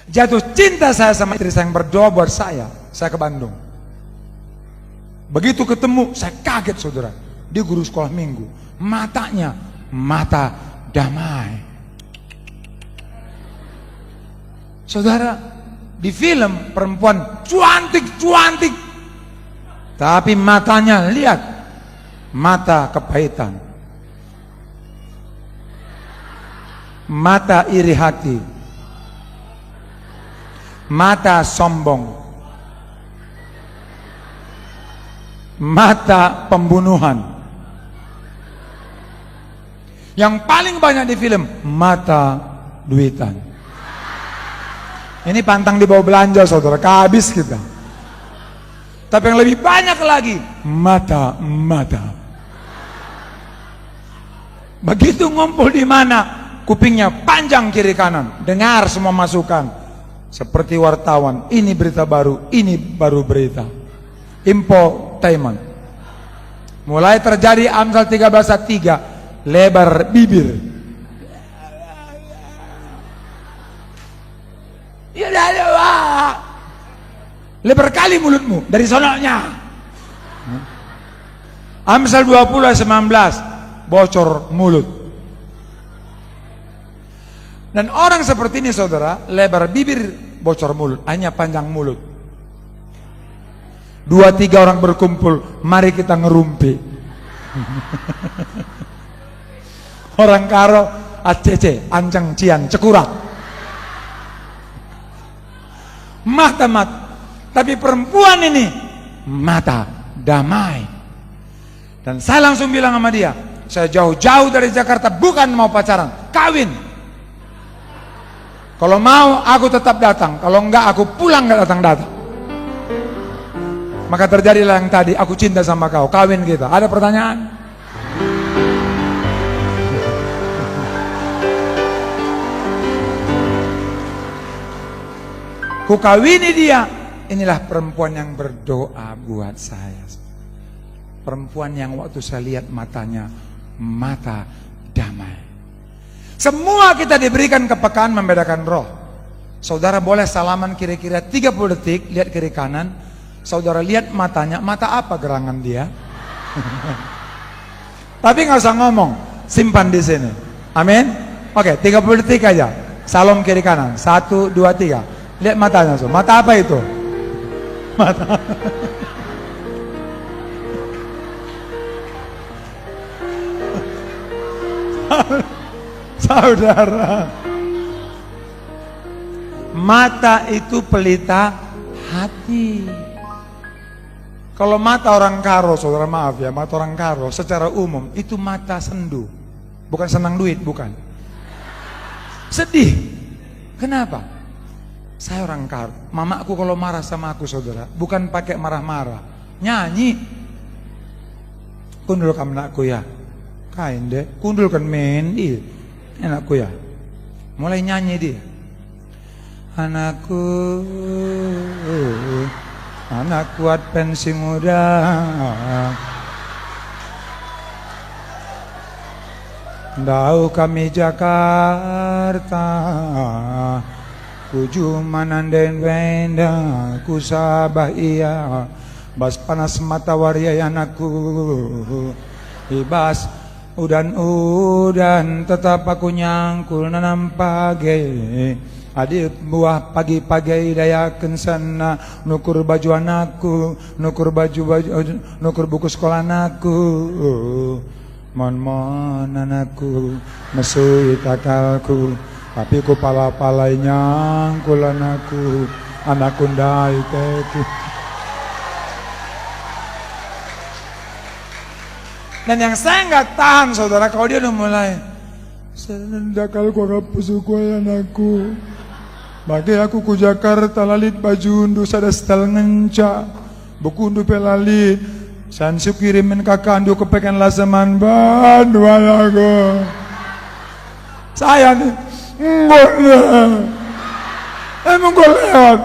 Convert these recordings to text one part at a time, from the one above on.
Jatuh cinta saya sama istri saya yang berdoa buat saya ke Bandung. Begitu ketemu, saya kaget saudara. Dia guru sekolah minggu. Matanya, mata damai. Saudara, di film perempuan cantik. Tapi matanya, lihat. Mata kepahitan. Mata iri hati. Mata sombong. Mata pembunuhan. Yang paling banyak di film, mata duitan. Ini pantang dibawa belanja saudara, kehabis kita. Tapi yang lebih banyak lagi, mata. Begitu ngumpul di mana, kupingnya panjang kiri kanan, dengar semua masukan. Seperti wartawan, ini berita baru, ini baru berita. Infotainment. Mulai terjadi Amsal 13:3, lebar bibir. Ya dah, lebar kali mulutmu dari sononya. Amsal 20:19, bocor mulut. Dan orang seperti ini saudara, lebar bibir, bocor mulut, hanya panjang mulut. 2-3 orang berkumpul, mari kita ngerumpi. Orang karo, ACC, ancang cian, cekurak. Mata. Tapi perempuan ini, mata damai. Dan saya langsung bilang sama dia, saya jauh-jauh dari Jakarta bukan mau pacaran, kawin. Kalau mau aku tetap datang, kalau enggak aku pulang enggak datang-datang. Maka terjadilah yang tadi, aku cinta sama kau, kawin kita. Ada pertanyaan? Ku kawini dia. Inilah perempuan yang berdoa buat saya. Perempuan yang waktu saya lihat matanya, mata damai. Semua kita diberikan kepekaan membedakan roh. Saudara boleh salaman kira-kira 30 detik, lihat kiri kanan. Saudara lihat matanya, mata apa gerangan dia? Tapi nggak usah ngomong, simpan di sini. Amin. Oke, 30 detik aja. Salam kiri kanan, 1, 2, 3. Lihat matanya, so. Mata apa itu? Mata. Saudara, mata itu pelita hati. Kalau mata orang karo, saudara maaf ya, mata orang karo secara umum itu mata sendu. Bukan senang duit, bukan. Sedih. Kenapa? Saya orang karo. Mamaku kalau marah sama aku saudara, bukan pakai marah-marah, nyanyi. Kundulkan anakku ya. Kain deh, kundulkan mendi. Anakku ya. Mulai nyanyi dia. Anakku, anak kuat pensi muda. Dau kami Jakarta, kujuman anden wenda, ku sabah iya, bas panas mata waria anakku, ibas udan tetap aku nyangkul nanam pagi. Adik buah pagi-pagi dayakeun sana, nukur baju anakku, nukur buku sekolah anakku. Mon anakku, mesui takalku, tapi ku pala-palai nyangkul anakku ndai teku. Dan yang saya nggak tahan saudara, kalau dia udah mulai, sedakal ku ngapus ku anakku. Bagi aku ku Jakarta lalit baju undu sada setel ngenca, buku undu pelalit. Sansu kirimin kakandu kepekan laseman bandu aku. Saya nih, emang gue lewat.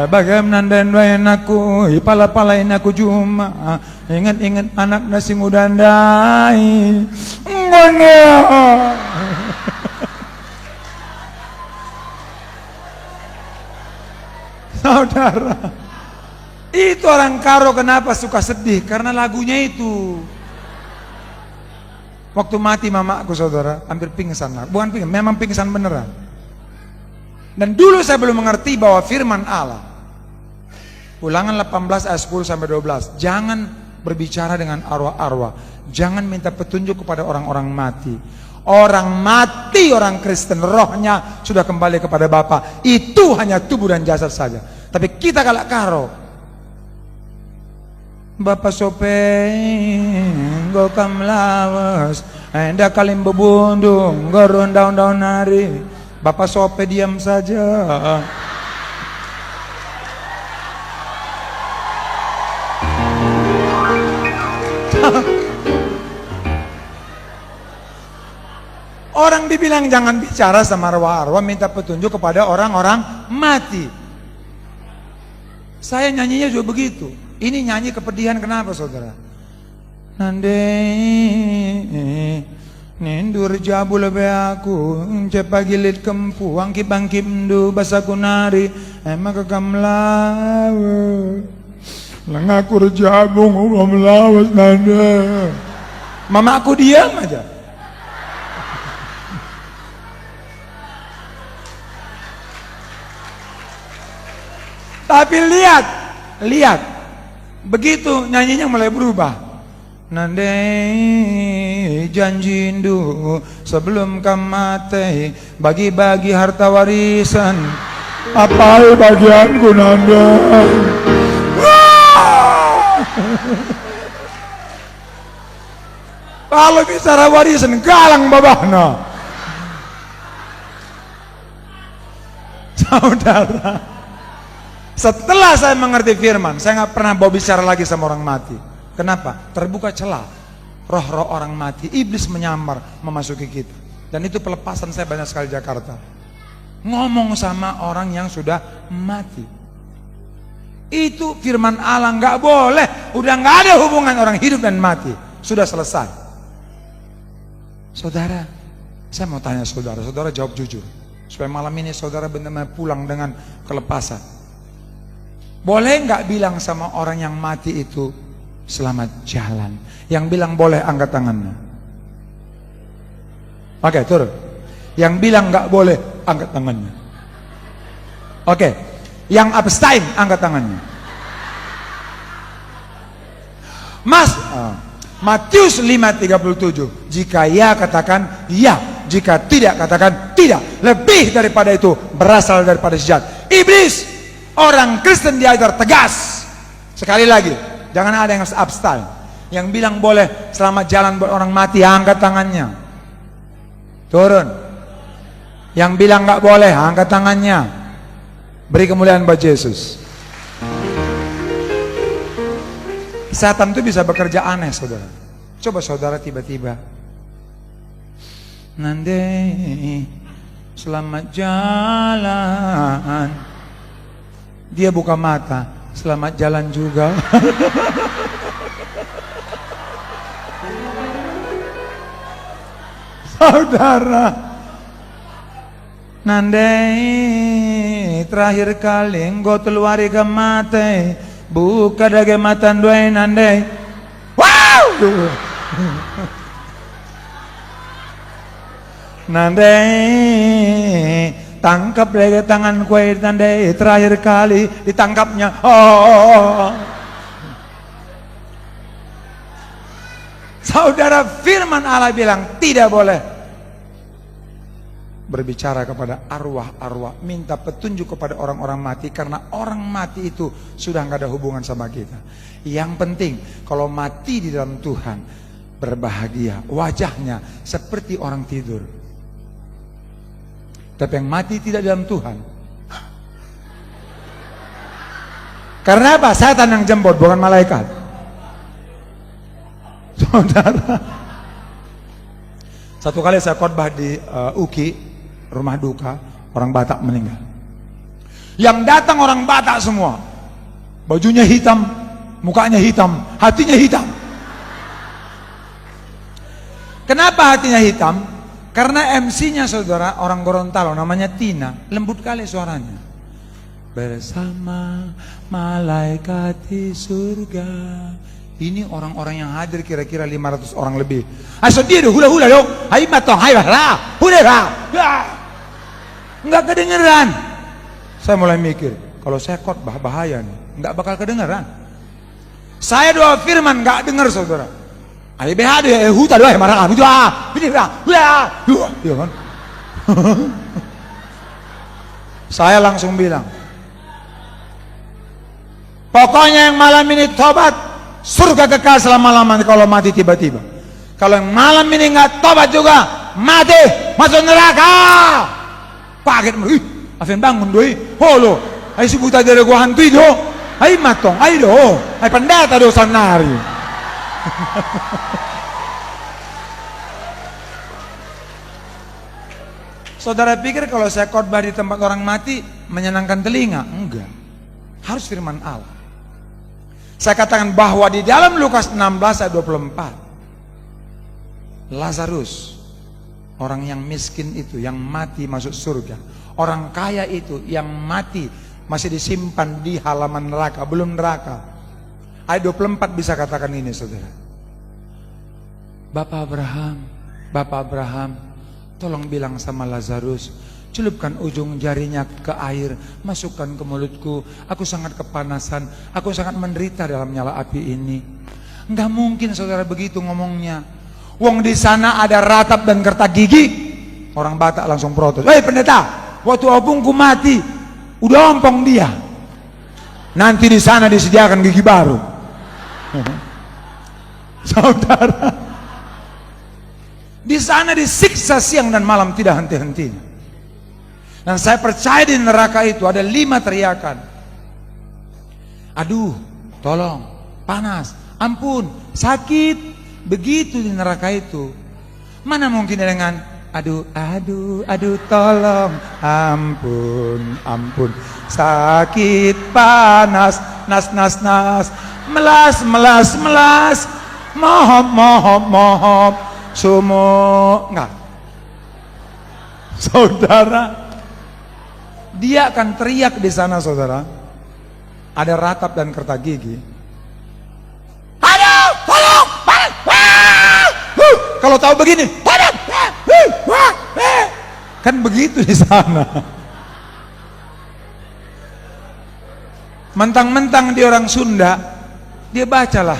Bagaimana dan doain aku, pala-palain aku cuma ingat-ingat anak nasi muda ndai. Saudara, itu orang Karo kenapa suka sedih? Karena lagunya itu. Waktu mati mamaku saudara, hampir pingsan lah. Bukan pingsan, memang pingsan beneran. Dan dulu saya belum mengerti bahwa firman Allah, Ulangan 18 ayat 10 sampai 12, jangan berbicara dengan arwah-arwah, jangan minta petunjuk kepada orang-orang mati. Orang mati, orang Kristen, rohnya sudah kembali kepada Bapa. Itu hanya tubuh dan jasad saja. Tapi kita kalau Karo, Bapak sopeng gokam lawas, enda kalim bebundung, gorun daun-daun nari. Bapak sope diam saja. Orang dibilang jangan bicara sama arwah-arwah, minta petunjuk kepada orang-orang mati. Saya nyanyinya juga begitu. Ini nyanyi kepedihan, kenapa saudara? Nande nindur jabu lebe aku cepa gilit kempu angkip angkip ndu basaku nari emak kekam lawe lengaku jabung umam lawas nande. Mama aku diam aja. Tapi lihat, begitu nyanyinya mulai berubah. Nande janji indu sebelum kamate bagi-bagi harta warisan. Apa bagianku nanda? Kalau bicara warisan galang babahna. Saudara, setelah saya mengerti firman, saya nggak pernah mau bicara lagi sama orang mati. Kenapa? Terbuka celah roh-roh orang mati, iblis menyamar memasuki kita. Dan itu pelepasan saya banyak sekali di Jakarta. Ngomong sama orang yang sudah mati. Itu firman Allah, nggak boleh. Udah nggak ada hubungan orang hidup dan mati. Sudah selesai. Saudara, saya mau tanya saudara, saudara jawab jujur. Supaya malam ini saudara benar-benar pulang dengan kelepasan. Boleh nggak bilang sama orang yang mati itu selamat jalan? Yang bilang boleh angkat tangannya. Oke, turun. Yang bilang nggak boleh angkat tangannya. Oke, yang abstain angkat tangannya. Matius 5:37. Jika ya katakan ya, jika tidak katakan tidak. Lebih daripada itu berasal daripada sejat. Iblis, orang Kristen diajar tegas. Sekali lagi, jangan ada yang abstain. Yang bilang boleh selamat jalan buat orang mati, angkat tangannya. Turun. Yang bilang nggak boleh, angkat tangannya. Beri kemuliaan buat Yesus. Setan itu bisa bekerja aneh, saudara. Coba saudara tiba-tiba, Nande selamat jalan. Dia buka mata, selamat jalan juga. Saudara, Nande terakhir kali engkau teluari ke mata, buka dage mata dua Nande. Wow! Nande tangkap dage tangan kue Nande terakhir kali ditangkapnya. Oh. Saudara, firman Allah bilang tidak boleh berbicara kepada arwah-arwah, minta petunjuk kepada orang-orang mati, karena orang mati itu sudah nggak ada hubungan sama kita. Yang penting kalau mati di dalam Tuhan, berbahagia, wajahnya seperti orang tidur. Tapi yang mati tidak dalam Tuhan, karena apa? Setan yang jemput, bukan malaikat. Saudara, satu kali saya khotbah di UKI, rumah duka, orang Batak meninggal. Yang datang orang Batak semua, bajunya hitam, mukanya hitam, hatinya hitam. Kenapa hatinya hitam? Karena MC-nya saudara orang Gorontalo, namanya Tina, lembut kali suaranya. bersama malaikat di surga. Ini orang-orang yang hadir kira-kira 500 orang lebih. Aso dia hula-hula dong. Hai matong, hai lah. Hula. Enggak kedengeran. Saya mulai mikir, kalau saya khotbah bahaya nih. Enggak bakal kedengeran. Saya doa firman enggak dengar saudara. Ai behado ya huta doa marah itu ini ya kan. Saya langsung bilang, pokoknya yang malam ini tobat, surga kekal selama-lamanya kalau mati tiba-tiba. Kalau yang malam ini nggak tobat juga, mati, masuk neraka. Paket, afin bangun doi, holo, ay subuta dari gua hantu itu, ay matong, ay do, ay pendeta do sanari. Saudara pikir kalau saya khotbah di tempat orang mati menyenangkan telinga? Enggak. Harus firman Allah. Saya katakan bahwa di dalam Lukas 16 ayat 24, Lazarus, orang yang miskin itu yang mati masuk surga. Orang kaya itu yang mati masih disimpan di halaman neraka, belum neraka. Ayat 24 bisa katakan ini saudara. Bapak Abraham, tolong bilang sama Lazarus, celupkan ujung jarinya ke air, masukkan ke mulutku. Aku sangat kepanasan, aku sangat menderita dalam nyala api ini. Enggak mungkin saudara begitu ngomongnya. Wong di sana ada ratap dan kertak gigi. Orang Batak langsung protes. Hei pendeta, waktu opungku mati, udah ompong dia. Nanti di sana disediakan gigi baru. Saudara, di sana disiksa siang dan malam tidak henti-hentinya. Dan saya percaya di neraka itu ada 5 teriakan. Aduh, tolong, panas, ampun, sakit. Begitu di neraka itu. Mana mungkin dengan aduh, tolong, ampun, sakit, panas, nas, melas, mohon, sumo, enggak. Saudara, dia akan teriak di sana saudara. Ada ratap dan kertak gigi. Aduh, tolong, kalau tahu begini, kan begitu di sana. Mentang-mentang dia orang Sunda, dia bacalah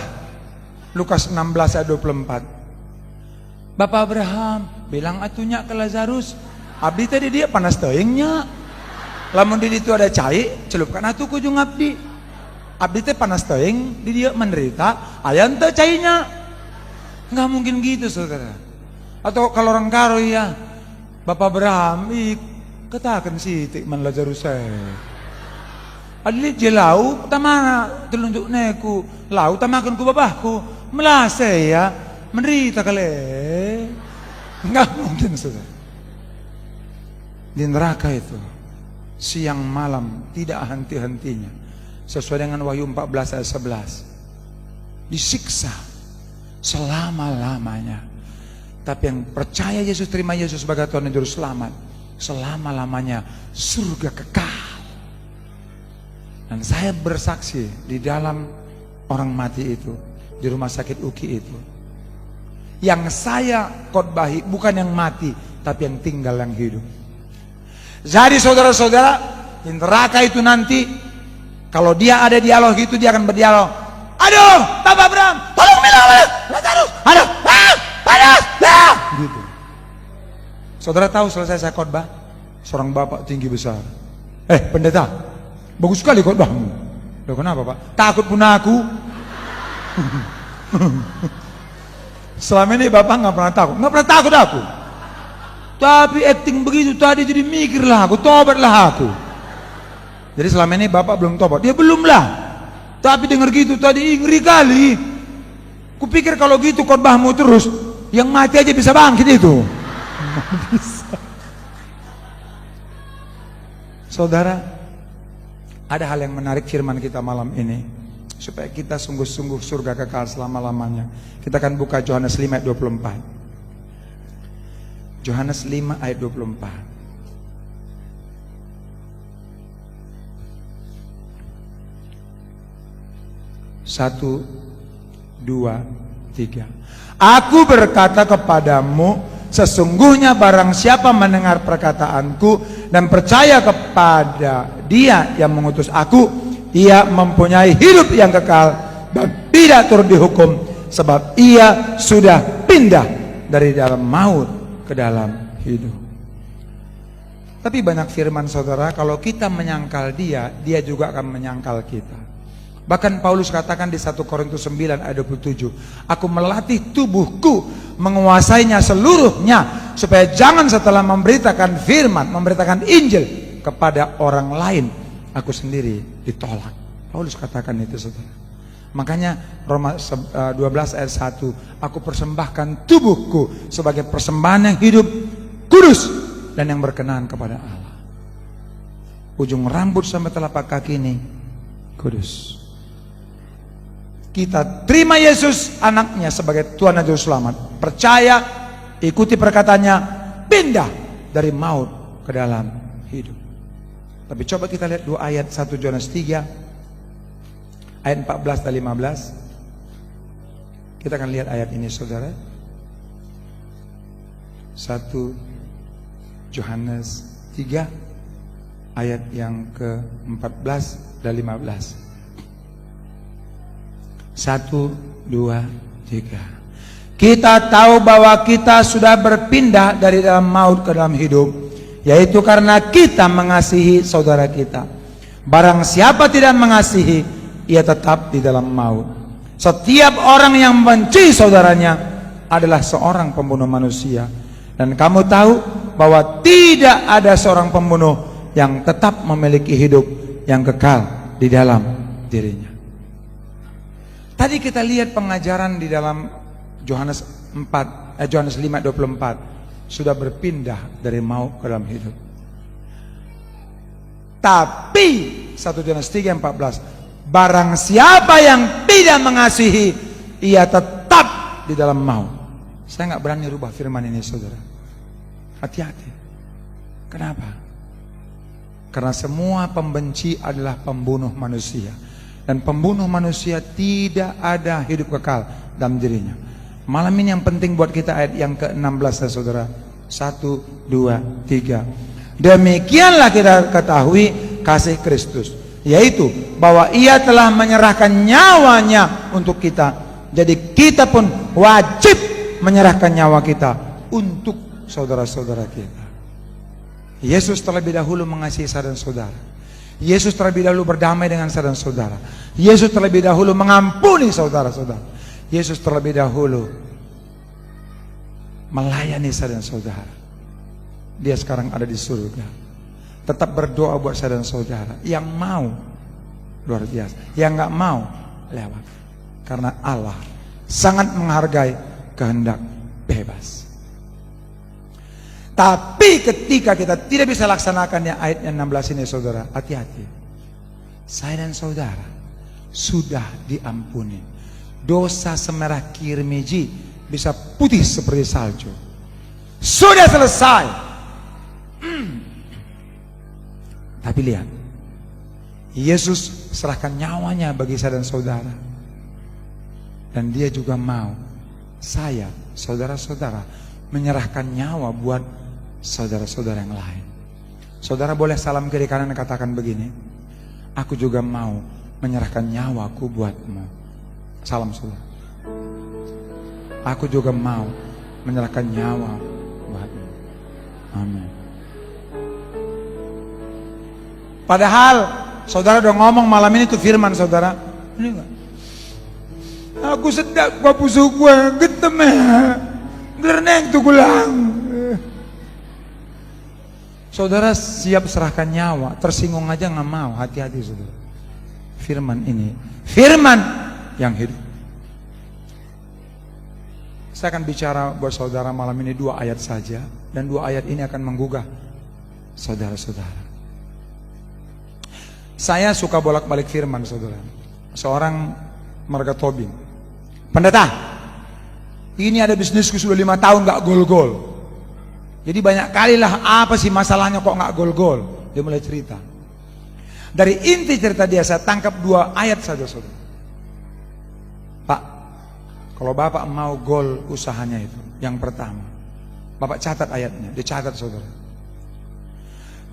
Lukas 16 ayat 24. Bapak Abraham bilang atunya ke Lazarus, abdi tadi dia panas teingnya. Lamun di itu ada cai, celupkan atuh ku ujung abdi. Abdi teh panas teing, di dia menderita, aya teu cainya. Enggak mungkin gitu saudara. Atau kalau orang karo ya, Bapak Abraham, katakan sitik man Lazarus adli jelau tamana telunjuk neku, lau tamakan ku babahku, melase ya, menderita kali. Enggak mungkin saudara. Di neraka itu siang malam tidak henti-hentinya, sesuai dengan Wahyu 14 ayat 11, disiksa selama-lamanya. Tapi yang percaya Yesus, terima Yesus sebagai Tuhan dan Juru Selamat, selama-lamanya surga kekal. Dan saya bersaksi di dalam orang mati itu, di rumah sakit UKI itu, yang saya khotbahi bukan yang mati, tapi yang tinggal, yang hidup. Jadi saudara-saudara, di neraka itu nanti, kalau dia ada dialog itu, dia akan berdialog. Aduh, Bapak Abraham, tolong bilang Lazarus, aduh, panas, gitu. Saudara tahu selesai saya khotbah, seorang bapak tinggi besar, pendeta, bagus sekali khotbahmu. Loh kenapa Pak? Takut pun aku. Selama ini bapak nggak pernah takut aku. Tapi acting begitu tadi jadi mikirlah aku, tobatlah aku. Jadi selama ini bapak belum tobat, dia belum lah. Tapi dengar gitu tadi ngeri kali. Kupikir kalau gitu khotbahmu terus, yang mati aja bisa bangkit itu. Bisa. Saudara, ada hal yang menarik firman kita malam ini, supaya kita sungguh-sungguh surga kekal selama-lamanya. Kita akan buka Yohanes 5 ayat 24. Yohanes 5 ayat 24. 1, 2, 3. Aku berkata kepadamu, sesungguhnya barang siapa mendengar perkataanku dan percaya kepada Dia yang mengutus aku, ia mempunyai hidup yang kekal dan tidak turut dihukum, sebab ia sudah pindah dari dalam maut ke dalam hidup. Tapi banyak firman saudara, kalau kita menyangkal Dia, Dia juga akan menyangkal kita. Bahkan Paulus katakan di 1 Korintus 9 ayat 27, aku melatih tubuhku menguasainya seluruhnya, supaya jangan setelah memberitakan firman, memberitakan Injil kepada orang lain, aku sendiri ditolak. Paulus katakan itu saudara. Makanya Roma 12 ayat 1, aku persembahkan tubuhku sebagai persembahan yang hidup, kudus, dan yang berkenan kepada Allah. Ujung rambut sampai telapak kaki ini kudus. Kita terima Yesus anaknya sebagai Tuhan dan Juru Selamat, percaya, ikuti perkataannya, pindah dari maut ke dalam hidup. Tapi coba kita lihat 2 ayat, 1 Yohanes 3 ayat 14 dan 15. Kita akan lihat ayat ini saudara. 1 Yohanes 3 ayat yang ke-14 dan 15. 1, 2, 3. Kita tahu bahwa kita sudah berpindah dari dalam maut ke dalam hidup, yaitu karena kita mengasihi saudara kita. Barang siapa tidak mengasihi, ia tetap di dalam maut. Setiap orang yang membenci saudaranya adalah seorang pembunuh manusia. Dan kamu tahu bahwa tidak ada seorang pembunuh yang tetap memiliki hidup yang kekal di dalam dirinya. Tadi kita lihat pengajaran di dalam Yohanes 5:24, sudah berpindah dari maut ke dalam hidup. Tapi 1 Yohanes 3:14, barang siapa yang tidak mengasihi, ia tetap di dalam maut. Saya nggak berani rubah firman ini saudara. Hati-hati. Kenapa? Karena semua pembenci adalah pembunuh manusia. Dan pembunuh manusia tidak ada hidup kekal dalam dirinya. Malam ini yang penting buat kita ayat yang ke-16 ya saudara. 1, 2, 3. Demikianlah kita ketahui kasih Kristus, yaitu bahwa Ia telah menyerahkan nyawanya untuk kita. Jadi kita pun wajib menyerahkan nyawa kita untuk saudara-saudara kita. Yesus terlebih dahulu mengasihi saya dan saudara. Yesus terlebih dahulu berdamai dengan saya dan saudara. Yesus terlebih dahulu mengampuni saudara-saudara. Yesus terlebih dahulu melayani saya dan saudara. Dia sekarang ada di surga. Tetap berdoa buat saya dan saudara. Yang mau luar biasa, yang nggak mau lewat. Karena Allah sangat menghargai kehendak bebas. Tapi ketika kita tidak bisa laksanakannya, ayat yang 16 ini saudara, hati-hati. Saya dan saudara sudah diampuni. Dosa semerah kirmiji bisa putih seperti salju. Sudah selesai. Tapi lihat, Yesus serahkan nyawanya bagi saya dan saudara. Dan Dia juga mau saya, saudara-saudara, menyerahkan nyawa buat saudara-saudara yang lain. Saudara boleh salam kiri kanan dan katakan begini, aku juga mau menyerahkan nyawaku buatmu. Salam saudara. Aku juga mau menyerahkan nyawa buatmu. Amin. Padahal saudara udah ngomong malam ini tuh firman saudara. Ini enggak? Aku sedap gua pusuk gua getem ya. Gereneng tuh gulang. Saudara siap serahkan nyawa, tersinggung aja nggak mau. Hati-hati saudara. Firman ini, firman yang hidup. Saya akan bicara buat saudara malam ini 2 ayat saja, dan 2 ayat ini akan menggugah saudara-saudara. Saya suka bolak-balik firman saudara. Seorang marga Tobing, pendeta, ini ada bisnisku sudah 5 tahun gak gol-gol. Jadi banyak kali lah, apa sih masalahnya kok gak gol-gol. Dia mulai cerita. Dari inti cerita dia saya tangkap 2 ayat saja saudara. Kalau Bapak mau goal usahanya itu, yang pertama, Bapak catat ayatnya, dicatat saudara.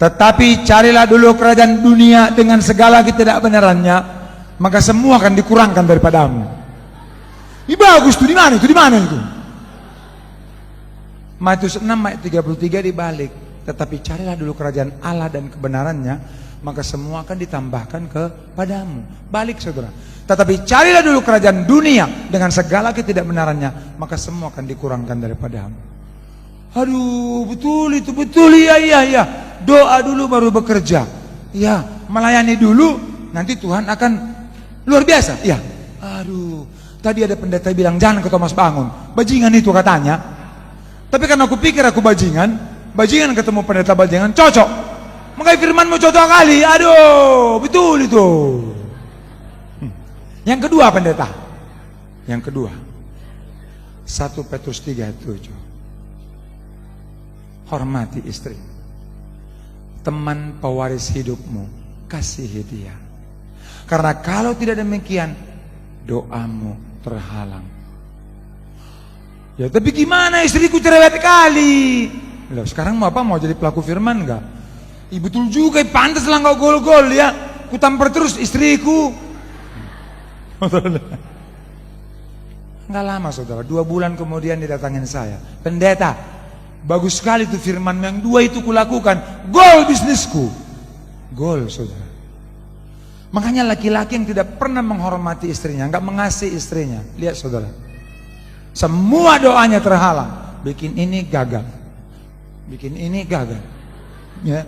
Tetapi carilah dulu kerajaan dunia dengan segala ketidakbenarannya, maka semua akan dikurangkan daripadamu. Ini bagus tuh, di mana itu? Di mana itu? Matius 6 ayat 33 dibalik. Tetapi carilah dulu kerajaan Allah dan kebenarannya, maka semua akan ditambahkan kepadamu. Balik saudara. Tetapi carilah dulu kerajaan dunia dengan segala ketidakbenarannya, maka semua akan dikurangkan daripadamu. Aduh, betul itu, betul, iya. Doa dulu baru bekerja. Ya, melayani dulu, nanti Tuhan akan luar biasa. Ya. Aduh, tadi ada pendeta bilang jangan ke Thomas Bangun. Bajingan itu katanya. Tapi karena aku pikir aku bajingan ketemu pendeta bajingan cocok. Makanya firmanmu cocok kali. Aduh, betul itu. Yang kedua pendeta. Yang kedua. 1 Petrus 3:7. Hormati istri. Teman pewaris hidupmu, kasihi dia. Karena kalau tidak demikian, doamu terhalang. Ya tapi gimana, istriku cerewet kali. Loh, sekarang mau jadi pelaku firman enggak? Betul juga, pantas lah enggak gol-gol ya. Ku tampar terus istriku. Enggak lama saudara, 2 bulan kemudian didatangin saya. Pendeta, bagus sekali tuh firman, yang 2 itu kulakukan. Gol bisnisku. Gol saudara. Makanya laki-laki yang tidak pernah menghormati istrinya, enggak mengasihi istrinya. Lihat saudara. Semua doanya terhalang. Bikin ini gagal. Bikin ini gagal. Ya.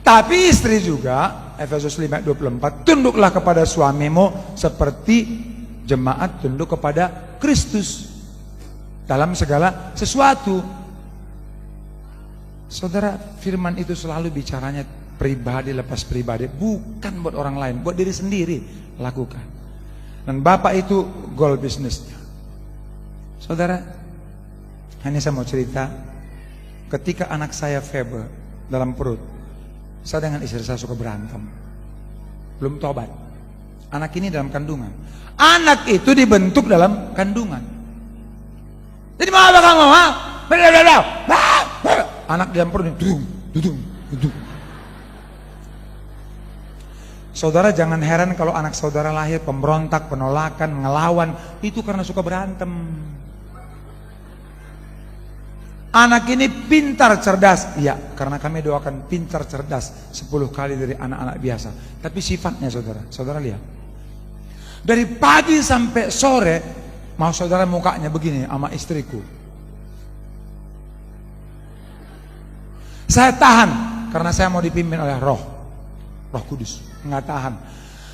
Tapi istri juga, Efesus 5:24, tunduklah kepada suamimu seperti jemaat tunduk kepada Kristus dalam segala sesuatu. Saudara, firman itu selalu bicaranya pribadi lepas pribadi, bukan buat orang lain, buat diri sendiri lakukan. Dan Bapak itu goal bisnisnya. Saudara, hanya saya mau cerita, ketika anak saya Febe dalam perut, saya dengan istri saya suka berantem, belum tobat. Anak ini dalam kandungan. Anak itu dibentuk dalam kandungan. Jadi mau apa kamu? Anak dalam perut, dudung. Saudara jangan heran kalau anak saudara lahir pemberontak, penolakan, ngelawan, itu karena suka berantem. Anak ini pintar cerdas, iya, karena kami doakan pintar cerdas 10 kali dari anak-anak biasa. Tapi sifatnya saudara lihat, dari pagi sampai sore, mau saudara mukanya begini sama istriku. Saya tahan karena saya mau dipimpin oleh Roh Kudus, nggak tahan.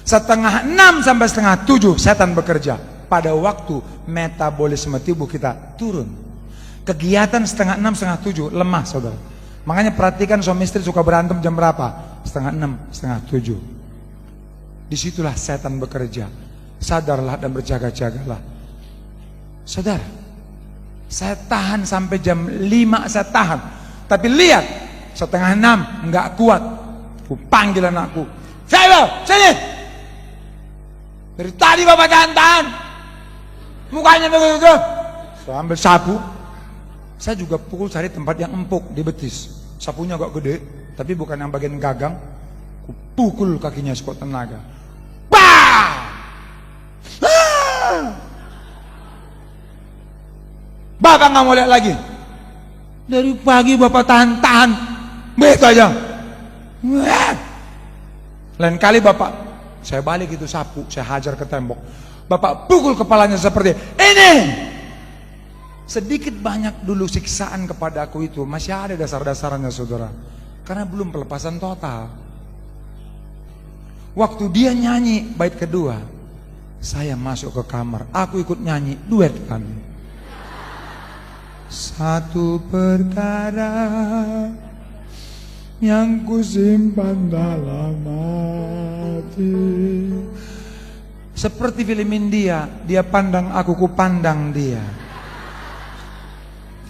5:30 sampai 6:30 setan bekerja. Pada waktu metabolisme tubuh kita turun. Kegiatan 5:30, 6:30 lemah saudara. Makanya perhatikan suami istri suka berantem jam berapa? 5:30, 6:30. Disitulah setan bekerja. Sadarlah dan berjaga-jagalah. Saudara, saya tahan sampai jam 5 saya tahan. Tapi lihat, 5:30 enggak kuat. Aku panggil anakku, "Saya, sini!" Dari tadi Bapak tahan-tahan. Mukanya begitu. Saya ambil sapu. Saya juga pukul cari tempat yang empuk di betis. Sapunya agak gede, tapi bukan yang bagian gagang. Aku pukul kakinya sekuat tenaga. Bah! Ah! Bapak nggak mau lihat lagi. Dari pagi Bapak tahan-tahan, begitu aja. Lain kali Bapak, saya balik itu sapu, saya hajar ke tembok. Bapak pukul kepalanya seperti ini. Sedikit banyak dulu siksaan kepada aku itu masih ada dasar-dasarnya saudara, karena belum pelepasan total. Waktu dia nyanyi bait kedua, saya masuk ke kamar, aku ikut nyanyi, duet kami. Satu perkara yang kusimpan dalam hati, seperti film India, dia pandang aku, ku pandang dia.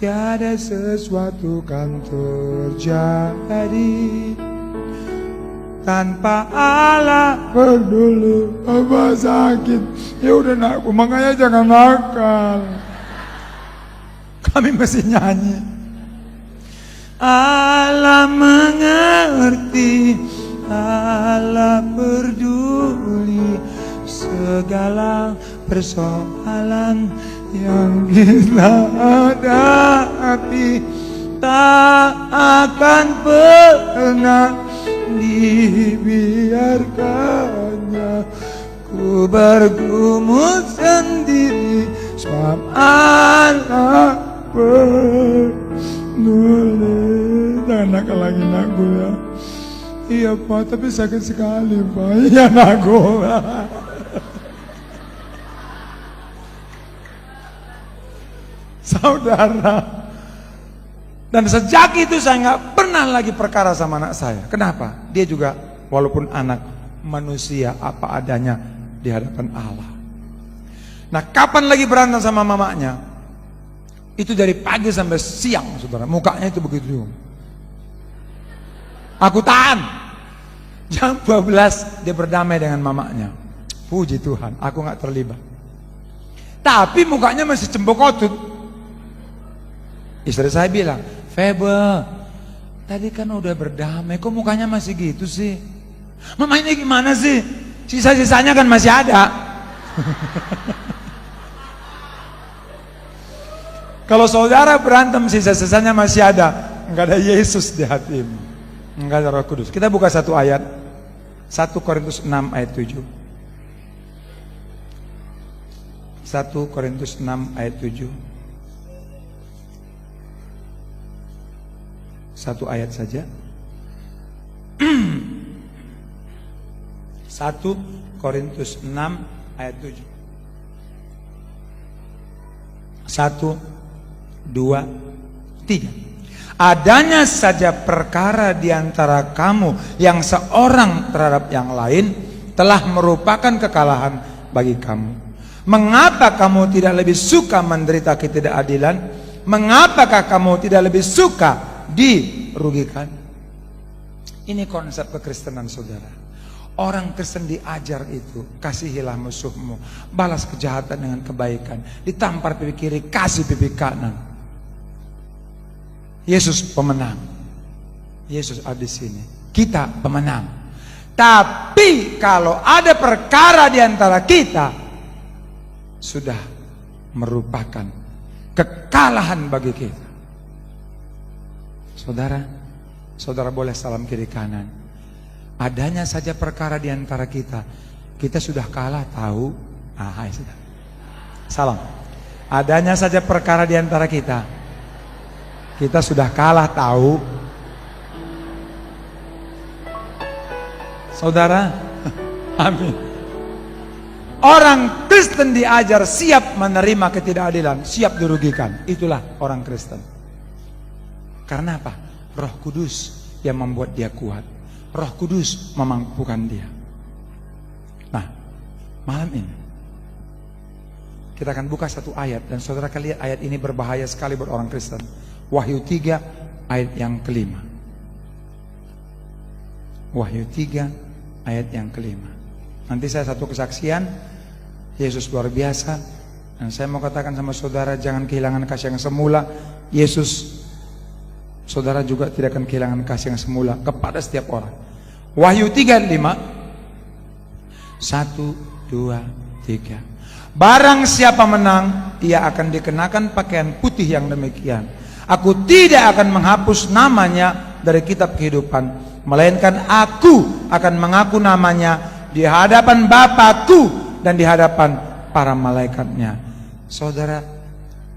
Tiada sesuatu kan terjadi tanpa Allah peduli apa sakit. Ya udah nakku, makanya jangan nakal. Kami mesti nyanyi. Allah mengerti, Allah peduli segala persoalan yang kita hadapi. Tak akan pernah dibiarkannya ku bergumul sendiri, sebab Allah peduli. Jangan nakal lagi nakku ya. Iya Pak, tapi sakit sekali Pak. Iya nakku. Saudara, dan sejak itu saya nggak pernah lagi perkara sama anak saya. Kenapa? Dia juga walaupun anak manusia apa adanya di hadapan Allah. Nah, kapan lagi berantem sama mamanya? Itu dari pagi sampai siang, saudara. Mukanya itu begitu. Aku tahan. Jam 12 dia berdamai dengan mamanya. Puji Tuhan, aku nggak terlibat. Tapi mukanya masih cembokotut. Istri saya bilang, Febe, tadi kan udah berdamai, kok mukanya masih gitu sih? Mama ini gimana sih? Sisa-sisanya kan masih ada. Kalau saudara berantem sisa-sisanya masih ada, enggak ada Yesus di hatimu, enggak ada Roh Kudus. Kita buka satu ayat, 1 Korintus 6 ayat 7. 1 Korintus 6 ayat 7. Satu ayat saja. 1 Korintus 6 ayat 7. 1, 2, 3. Adanya saja perkara di antara kamu yang seorang terhadap yang lain telah merupakan kekalahan bagi kamu. Mengapa kamu tidak lebih suka menderita ketidakadilan? Mengapakah kamu tidak lebih suka dirugikan? Ini konsep kekristenan, saudara. Orang Kristen diajar itu, kasihilah musuhmu, balas kejahatan dengan kebaikan, ditampar pipi kiri, kasih pipi kanan. Yesus pemenang. Yesus ada di sini. Kita pemenang. Tapi kalau ada perkara di antara kita, sudah merupakan kekalahan bagi kita. Saudara, saudara boleh salam kiri kanan. Adanya saja perkara di antara kita, kita sudah kalah tahu. Hai sudah. Salam. Adanya saja perkara di antara kita, kita sudah kalah tahu. Saudara, amin. Orang Kristen diajar siap menerima ketidakadilan, siap dirugikan. Itulah orang Kristen. Karena apa? Roh Kudus yang membuat dia kuat. Roh Kudus memampukan dia. Nah, malam ini kita akan buka satu ayat, dan saudara akan lihat ayat ini berbahaya sekali buat orang Kristen. Wahyu 3 ayat yang kelima. Wahyu 3 ayat yang kelima. Nanti saya satu kesaksian, Yesus luar biasa. Dan saya mau katakan sama saudara, jangan kehilangan kasih yang semula. Yesus, saudara juga tidak akan kehilangan kasih yang semula kepada setiap orang. Wahyu 3:5. 1, 2, 3. Barang siapa menang, ia akan dikenakan pakaian putih yang demikian. Aku tidak akan menghapus namanya dari kitab kehidupan, melainkan aku akan mengaku namanya di hadapan Bapakku dan di hadapan para malaikatnya. Saudara,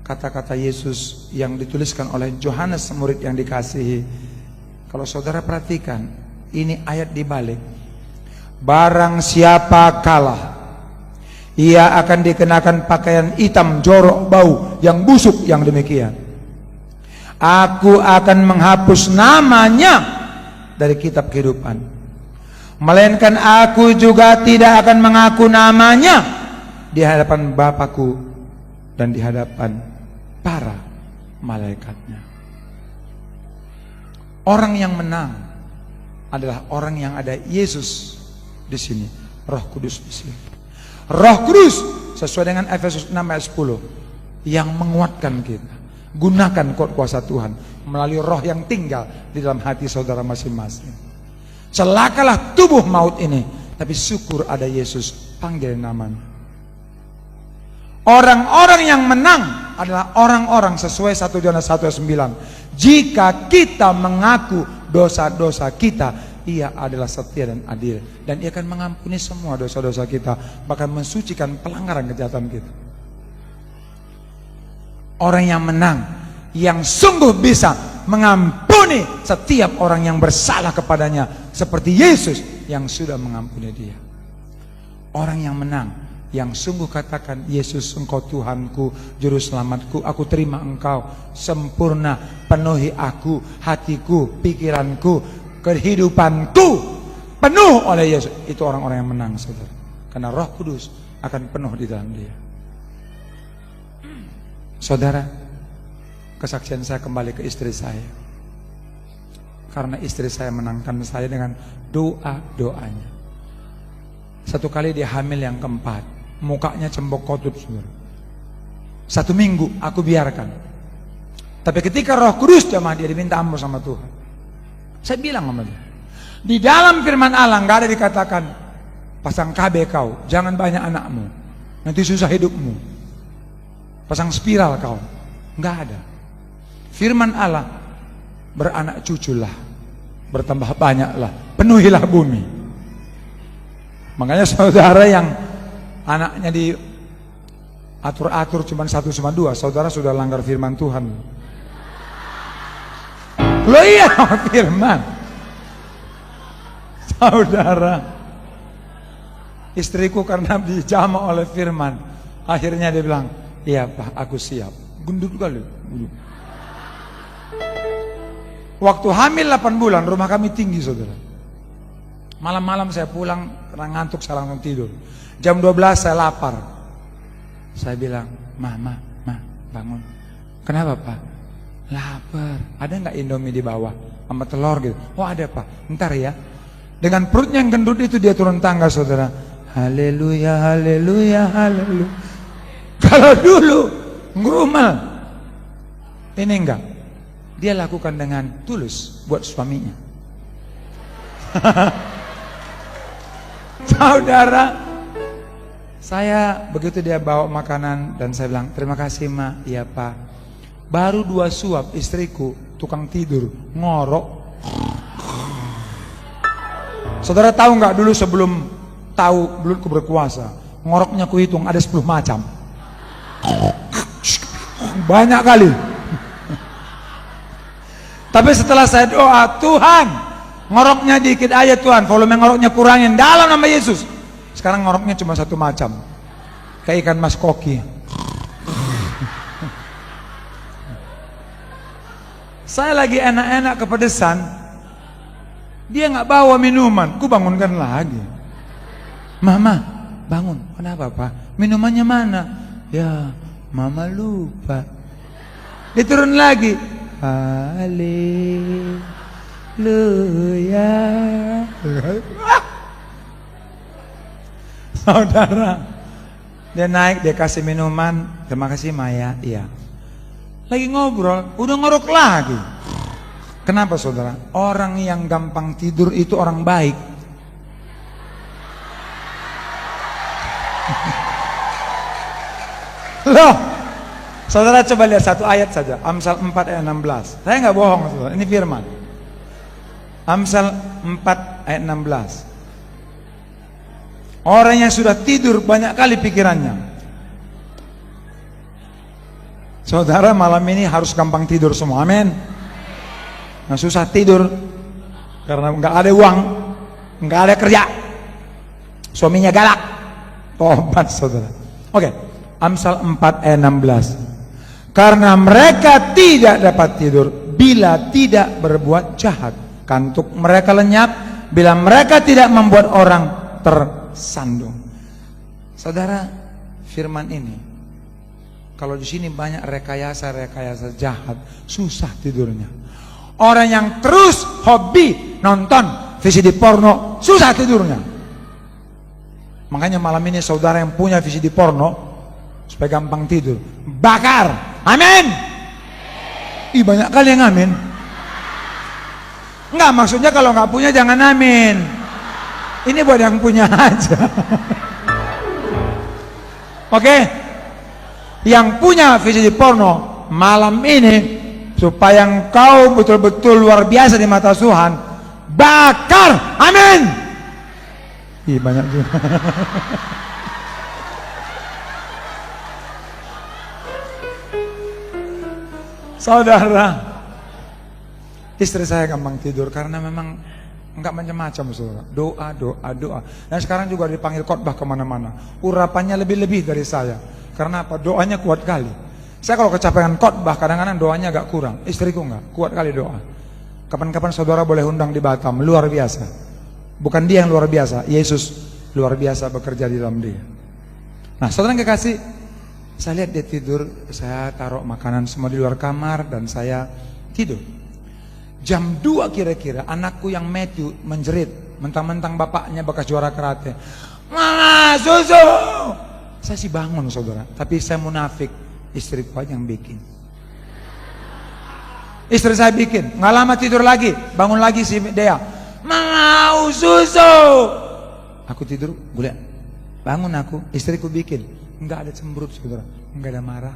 kata-kata Yesus yang dituliskan oleh Yohanes murid yang dikasihi, kalau saudara perhatikan, ini ayat dibalik. Barang siapa kalah, ia akan dikenakan pakaian hitam jorok bau yang busuk yang demikian. Aku akan menghapus namanya dari kitab kehidupan, melainkan aku juga tidak akan mengaku namanya di hadapan Bapakku dan di hadapan para malaikatnya. Orang yang menang adalah orang yang ada Yesus di sini, Roh Kudus di sini. Roh Kudus sesuai dengan Efesus 6 ayat 10 yang menguatkan kita. Gunakan kuasa Tuhan melalui roh yang tinggal di dalam hati saudara masing-masing. Celakalah tubuh maut ini, tapi syukur ada Yesus, panggil namanya. Orang-orang yang menang adalah orang-orang sesuai 1 Yohanes 1 ayat 9. Jika kita mengaku dosa-dosa kita, Ia adalah setia dan adil, dan Ia akan mengampuni semua dosa-dosa kita, bahkan mensucikan pelanggaran kejahatan kita. Orang yang menang, yang sungguh bisa mengampuni setiap orang yang bersalah kepadanya, seperti Yesus yang sudah mengampuni dia. Orang yang menang, yang sungguh katakan, Yesus engkau Tuhanku, Juru Selamatku, aku terima engkau sempurna, penuhi aku, hatiku, pikiranku, kehidupanku penuh oleh Yesus. Itu orang-orang yang menang, saudara. Karena Roh Kudus akan penuh di dalam dia. Saudara, kesaksian saya kembali ke istri saya. Karena istri saya menangkan saya dengan doa-doanya. Satu kali dia hamil yang keempat, mukanya cembok kotut, saudara. 1 minggu aku biarkan. Tapi ketika Roh Kudus jamaah dia diminta ampun sama Tuhan. Saya bilang sama dia, di dalam firman Allah nggak ada dikatakan pasang KB kau, jangan banyak anakmu, nanti susah hidupmu. Pasang spiral kau, nggak ada. Firman Allah, beranak cuculah, bertambah banyaklah, penuhilah bumi. Makanya saudara yang anaknya diatur-atur cuma 1 sama 2, saudara sudah langgar firman Tuhan. Lo iya firman. Saudara, istriku karena dijamah oleh firman, akhirnya dia bilang, iya Pak, aku siap. Gendut kali. Waktu hamil 8 bulan, rumah kami tinggi, saudara. Malam-malam saya pulang karena ngantuk, saya langsung tidur. Jam 12 saya lapar. Saya bilang, Ma, bangun. Kenapa Pak? Lapar. Ada nggak Indomie di bawah sama telur gitu? Oh ada Pak. Ntar ya. Dengan perutnya yang gendut itu dia turun tangga, saudara. Haleluya, haleluya, haleluya. Kalau dulu ngerumel, ini enggak. Dia lakukan dengan tulus buat suaminya. Saudara, saya begitu dia bawa makanan dan saya bilang, terima kasih Ma, iya Pak. Baru 2 suap istriku, tukang tidur, ngorok. Saudara tahu nggak dulu sebelum tahu belutku berkuasa, ngoroknya kuhitung ada 10 macam. Banyak kali. Tapi setelah saya doa, Tuhan ngoroknya dikit aja Tuhan, volume ngoroknya kurangin dalam nama Yesus. Sekarang ngoroknya cuma 1 macam, kayak ikan mas koki. Saya lagi enak-enak kepedesan, dia nggak bawa minuman, ku bangunkan lagi. Mama, bangun. Kenapa Pak? Minumannya mana? Ya, Mama lupa. Dia turun lagi. Haleluya. Saudara, dia naik, dia kasih minuman. Terima kasih Maya. Iya. Lagi ngobrol, udah ngorok lagi. Kenapa saudara? Orang yang gampang tidur itu orang baik. Loh, saudara coba lihat 1 ayat saja, Amsal 4 ayat 16. Saya nggak bohong, saudara. Ini firman. Amsal 4 ayat 16. Orang yang sudah tidur banyak kali pikirannya. Saudara malam ini harus gampang tidur semua, amin. Nah, susah tidur karena nggak ada uang, nggak ada kerja, suaminya galak. Tobat saudara. Oke. Amsal 4 ayat 16. Karena mereka tidak dapat tidur bila tidak berbuat jahat. Kantuk mereka lenyap bila mereka tidak membuat orang tersandung. Saudara, firman ini, kalau di sini banyak rekayasa jahat, susah tidurnya. Orang yang terus hobi nonton VCD porno, susah tidurnya. Makanya malam ini saudara yang punya VCD porno, supaya gampang tidur, bakar. Amin. Ih, banyak kali yang amin. Enggak, maksudnya kalau nggak punya jangan amin. Ini buat yang punya aja. Oke? Yang punya VCD porno malam ini, supaya engkau betul-betul luar biasa di mata Tuhan, bakar. Amin. Ih, banyak juga. Saudara, istri saya gampang tidur karena memang enggak macam-macam, saudara. Doa, doa, doa. Dan sekarang juga dipanggil khotbah kemana-mana. Urapannya lebih-lebih dari saya. Karena apa? Doanya kuat kali. Saya kalau kecapean khotbah, kadang-kadang doanya agak kurang. Istriku enggak, kuat kali doa. Kapan-kapan saudara boleh undang di Batam, luar biasa. Bukan dia yang luar biasa, Yesus luar biasa bekerja di dalam dia. Nah, saudara yang kekasih, saya lihat dia tidur, saya taruh makanan semua di luar kamar dan saya tidur. Jam 2 kira-kira, anakku yang Matthew menjerit, mentang-mentang bapaknya bekas juara karate. Mama, susu! Saya sih bangun, saudara, tapi saya munafik, istriku aja yang bikin. Istri saya bikin, nggak lama tidur lagi, bangun lagi si Dea. Mau susu! Aku tidur, boleh bangun aku, istriku bikin. Enggak ada cemberut, saudara, enggak ada marah.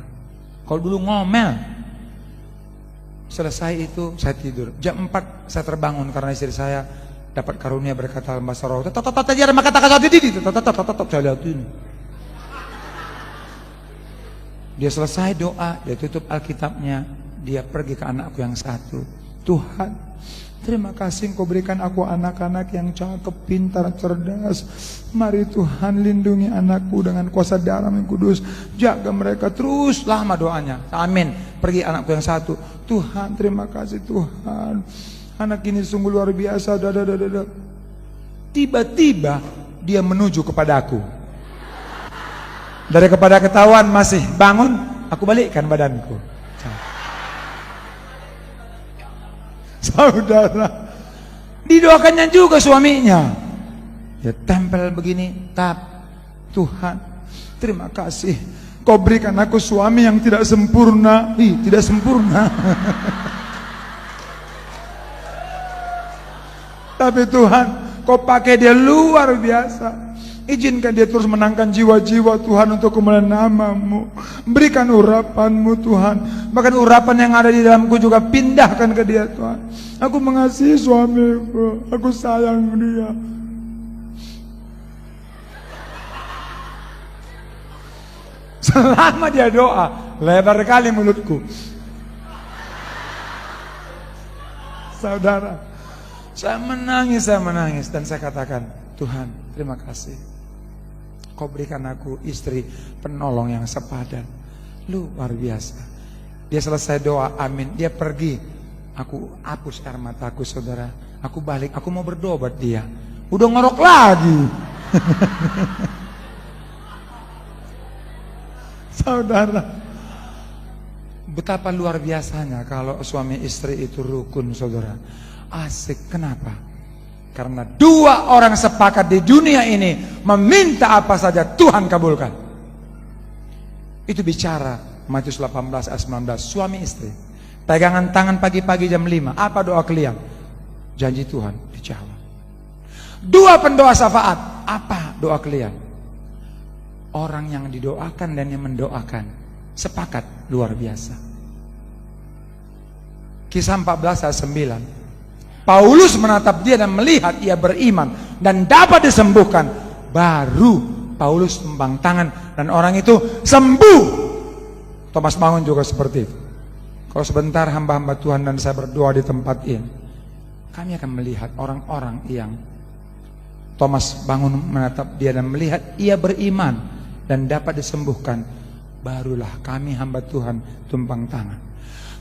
Kalau dulu ngomel. Selesai itu saya tidur. Jam 4 saya terbangun karena istri saya dapat karunia berkata bahasa roh. Saya lihat ini. Dia selesai doa, dia tutup Alkitabnya, dia pergi ke anakku yang satu. Tuhan, terima kasih Engkau berikan aku anak-anak yang cakep, pintar, cerdas. Mari Tuhan lindungi anakku dengan kuasa darah yang kudus. Jaga mereka terus. Lama doanya. Amin. Pergi anakku yang satu. Tuhan, terima kasih Tuhan. Anak ini sungguh luar biasa. Tiba-tiba dia menuju kepadaku. Dari kepada ketahuan masih bangun, aku balikkan badanku. Saudara, didoakannya juga suaminya. Dia tempel begini, Tuhan, terima kasih. Kau berikan aku suami yang tidak sempurna. Tidak sempurna. Tapi Tuhan, Kau pakai dia luar biasa. Izinkan dia terus menangkan jiwa-jiwa Tuhan untuk kemuliaan nama-Mu. Berikan urapan-Mu Tuhan. Bahkan urapan yang ada di dalamku juga pindahkan ke dia Tuhan. Aku mengasihi suamiku, aku sayang dia. Selama dia doa, lebar kali mulutku. Saudara, saya menangis dan saya katakan, Tuhan, terima kasih. Kau berikan aku istri penolong yang sepadan. Luar biasa. Dia selesai doa, amin. Dia pergi. Aku hapus air mataku, saudara. Aku balik, aku mau berdoa buat dia. Udah ngorok lagi. Saudara, betapa luar biasanya kalau suami istri itu rukun, saudara. Asik, kenapa? Karena dua orang sepakat di dunia ini meminta apa saja Tuhan kabulkan. Itu bicara Matius 18 ayat 19. Suami istri pegangan tangan pagi-pagi jam 5. Apa doa kalian? Janji Tuhan dijawab. Dua pendoa syafaat. Apa doa kalian? Orang yang didoakan dan yang mendoakan sepakat, luar biasa. Kisah 14 ayat 9. Paulus menatap dia dan melihat ia beriman dan dapat disembuhkan. Baru Paulus tumpang tangan dan orang itu sembuh. Thomas Mangun juga seperti itu. Kalau sebentar hamba-hamba Tuhan dan saya berdoa di tempat ini, kami akan melihat orang-orang yang Thomas bangun menatap dia dan melihat ia beriman dan dapat disembuhkan. Barulah kami hamba Tuhan tumpang tangan.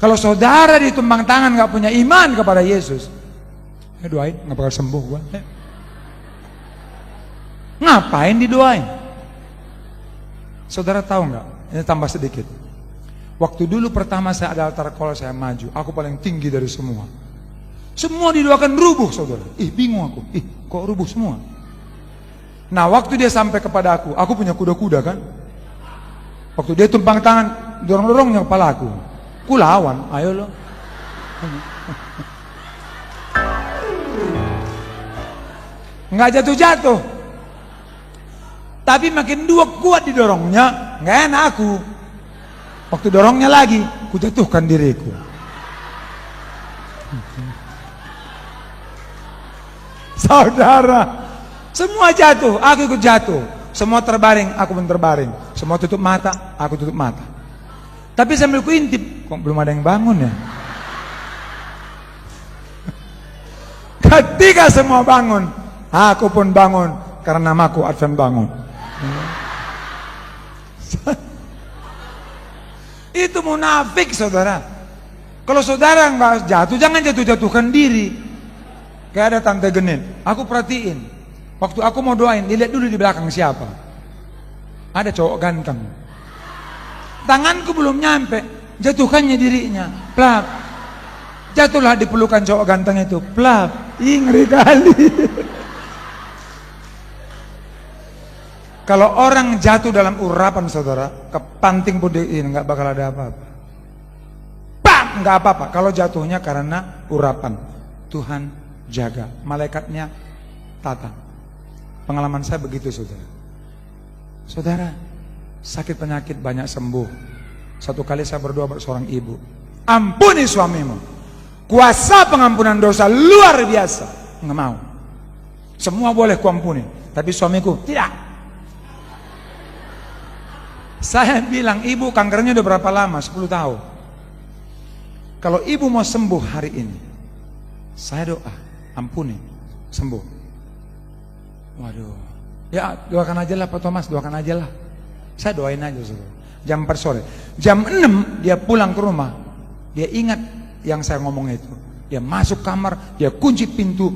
Kalau saudara ditumpang tangan gak punya iman kepada Yesus, doain, gak bakal sembuh gua. Ngapain didoain? Saudara tahu gak? Ini tambah sedikit. Waktu dulu pertama saya ada altar call, saya maju. Aku paling tinggi dari semua. Semua didoakan rubuh, saudara. Bingung aku. Kok rubuh semua? Nah, waktu dia sampai kepada aku punya kuda-kuda kan. Waktu dia tumpang tangan, dorong-dorongnya kepala aku. Ku lawan, ayo lo. Nggak jatuh-jatuh. Tapi makin dua kuat didorongnya, nggak enak aku. Waktu dorongnya lagi, ku jatuhkan diriku. Saudara, semua jatuh, aku ikut jatuh. Semua terbaring, aku pun terbaring. Semua tutup mata, aku tutup mata. Tapi sambil ku intip, kok belum ada yang bangun ya? Ketika semua bangun, aku pun bangun karena namaku Advent bangun. Itu munafik, saudara. Kalau saudara nggak jatuh, jangan jatuh-jatuhkan diri. Kayak ada tante genit, aku perhatiin. Waktu aku mau doain, dilihat dulu di belakang siapa. Ada cowok ganteng. Tanganku belum nyampe, jatuhkannya dirinya. Plak. Jatuhlah di pelukan cowok ganteng itu. Plak. Ngeri kali. Kalau orang jatuh dalam urapan, saudara, kepanting pun ini nggak bakal ada apa-apa. Bam, nggak apa-apa. Kalau jatuhnya karena urapan, Tuhan jaga, malaikatnya tata. Pengalaman saya begitu, saudara. Saudara, sakit penyakit banyak sembuh. Satu kali saya berdoa buat seorang ibu, ampuni suamimu, kuasa pengampunan dosa luar biasa. Nggak mau. Semua boleh kuampuni, tapi suamiku tidak. Saya bilang, ibu kankernya udah berapa lama? 10 tahun. Kalau ibu mau sembuh hari ini, saya doa, ampuni, sembuh. Waduh, ya doakan aja lah Pak Thomas, doakan aja lah. Saya doain aja, saudara. Jam 4 sore, jam 6 dia pulang ke rumah. Dia ingat yang saya ngomong itu. Dia masuk kamar, dia kunci pintu,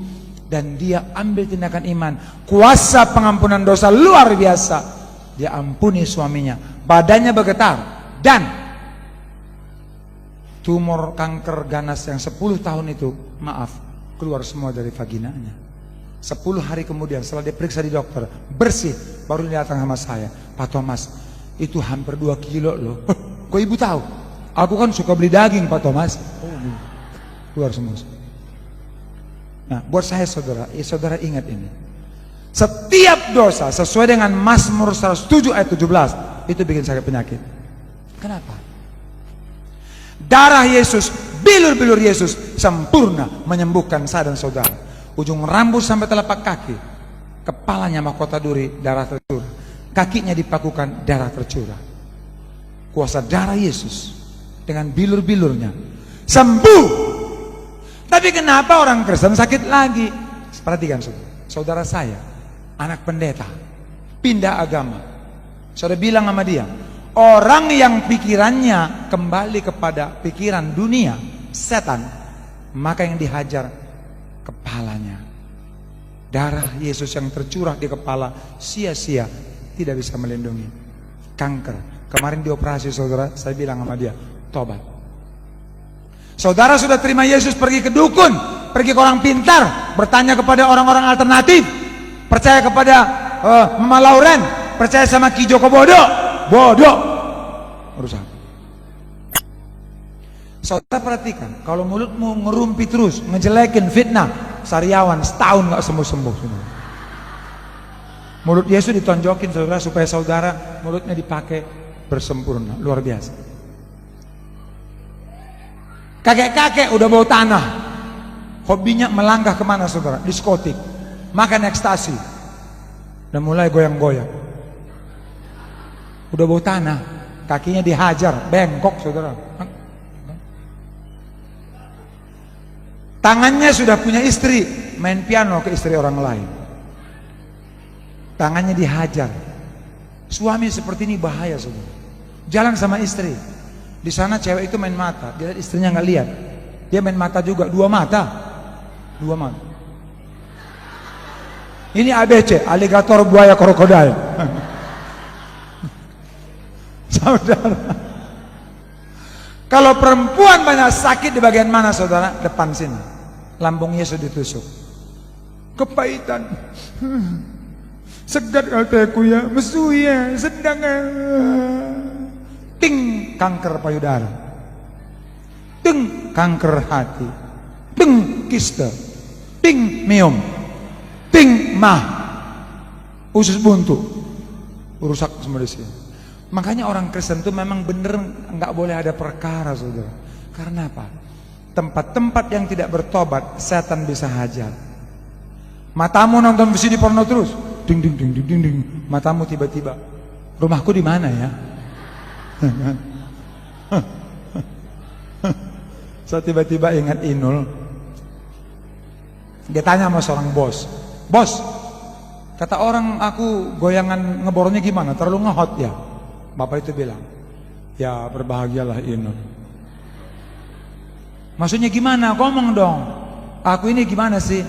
dan dia ambil tindakan iman. Kuasa pengampunan dosa luar biasa. Dia ampuni suaminya, badannya bergetar, dan tumor kanker ganas yang 10 tahun itu, maaf, keluar semua dari vaginanya. 10 hari kemudian setelah diperiksa di dokter, bersih, baru dia datang sama saya, Pak Thomas, itu hampir 2 kilo loh. Kok ibu tahu? Aku kan suka beli daging, Pak Thomas. Keluar semua. Nah, buat saya, saudara, saudara ingat ini. Setiap dosa sesuai dengan Mazmur 107 ayat 17 itu bikin sakit penyakit. Kenapa? Darah Yesus, bilur-bilur Yesus sempurna menyembuhkan saya dan saudara. Ujung rambut sampai telapak kaki, kepalanya mahkota duri, darah tercurah. Kakinya dipakukan, darah tercurah. Kuasa darah Yesus dengan bilur-bilurnya sembuh. Tapi kenapa orang Kristen sakit lagi? Perhatikan, saudara saya, anak pendeta, pindah agama. Saudara bilang sama dia, orang yang pikirannya kembali kepada pikiran dunia, setan, maka yang dihajar kepalanya. Darah Yesus yang tercurah di kepala sia-sia, tidak bisa melindungi. Kanker, kemarin dioperasi, saudara, saya bilang sama dia, tobat. Saudara sudah terima Yesus, pergi ke dukun, pergi ke orang pintar, bertanya kepada orang-orang alternatif, percaya kepada Mama Lauren, percaya sama Ki Joko bodoh urusan. Saudara perhatikan, kalau mulutmu ngerumpi terus, ngejelekin, fitnah, sariawan setahun gak sembuh-sembuh. Mulut Yesus ditonjokin, saudara, supaya saudara mulutnya dipakai bersempurna, luar biasa. Kakek-kakek udah bau tanah, hobinya melangkah kemana, saudara? Diskotik, makan ekstasi, dan mulai goyang-goyang. Udah bau tanah, kakinya dihajar, bengkok, saudara. Tangannya sudah punya istri, main piano ke istri orang lain. Tangannya dihajar. Suami seperti ini bahaya, saudara. Jalan sama istri, di sana cewek itu main mata, dia lihat istrinya nggak lihat, dia main mata juga, dua mata. Ini ABC, aligator, buaya, krokodil. Saudara, kalau perempuan banyak sakit di bagian mana, saudara? Depan sini. lambung Yesus ditusuk. Kepahitan. Segat kalteku ya, mesu ya, sedang. Ting, kanker payudara. Ting, kanker hati. Ting, kista. Ting, miom. Ting, mah. Usus buntu. Rusak semua di sini. Makanya orang Kristen itu memang bener nggak boleh ada perkara, saudara. Karena apa? Tempat-tempat yang tidak bertobat, setan bisa hajar. Matamu nonton VCD porno terus, ding ding ding ding ding ding. Matamu tiba-tiba, rumahku di mana ya? Saya tiba-tiba ingat Inul. Dia tanya sama seorang bos, bos, kata orang aku goyangan ngebornya gimana? Terlalu ngehot ya? Bapak itu bilang, ya berbahagialah Inul. Maksudnya gimana? Ngomong dong. Aku ini gimana sih?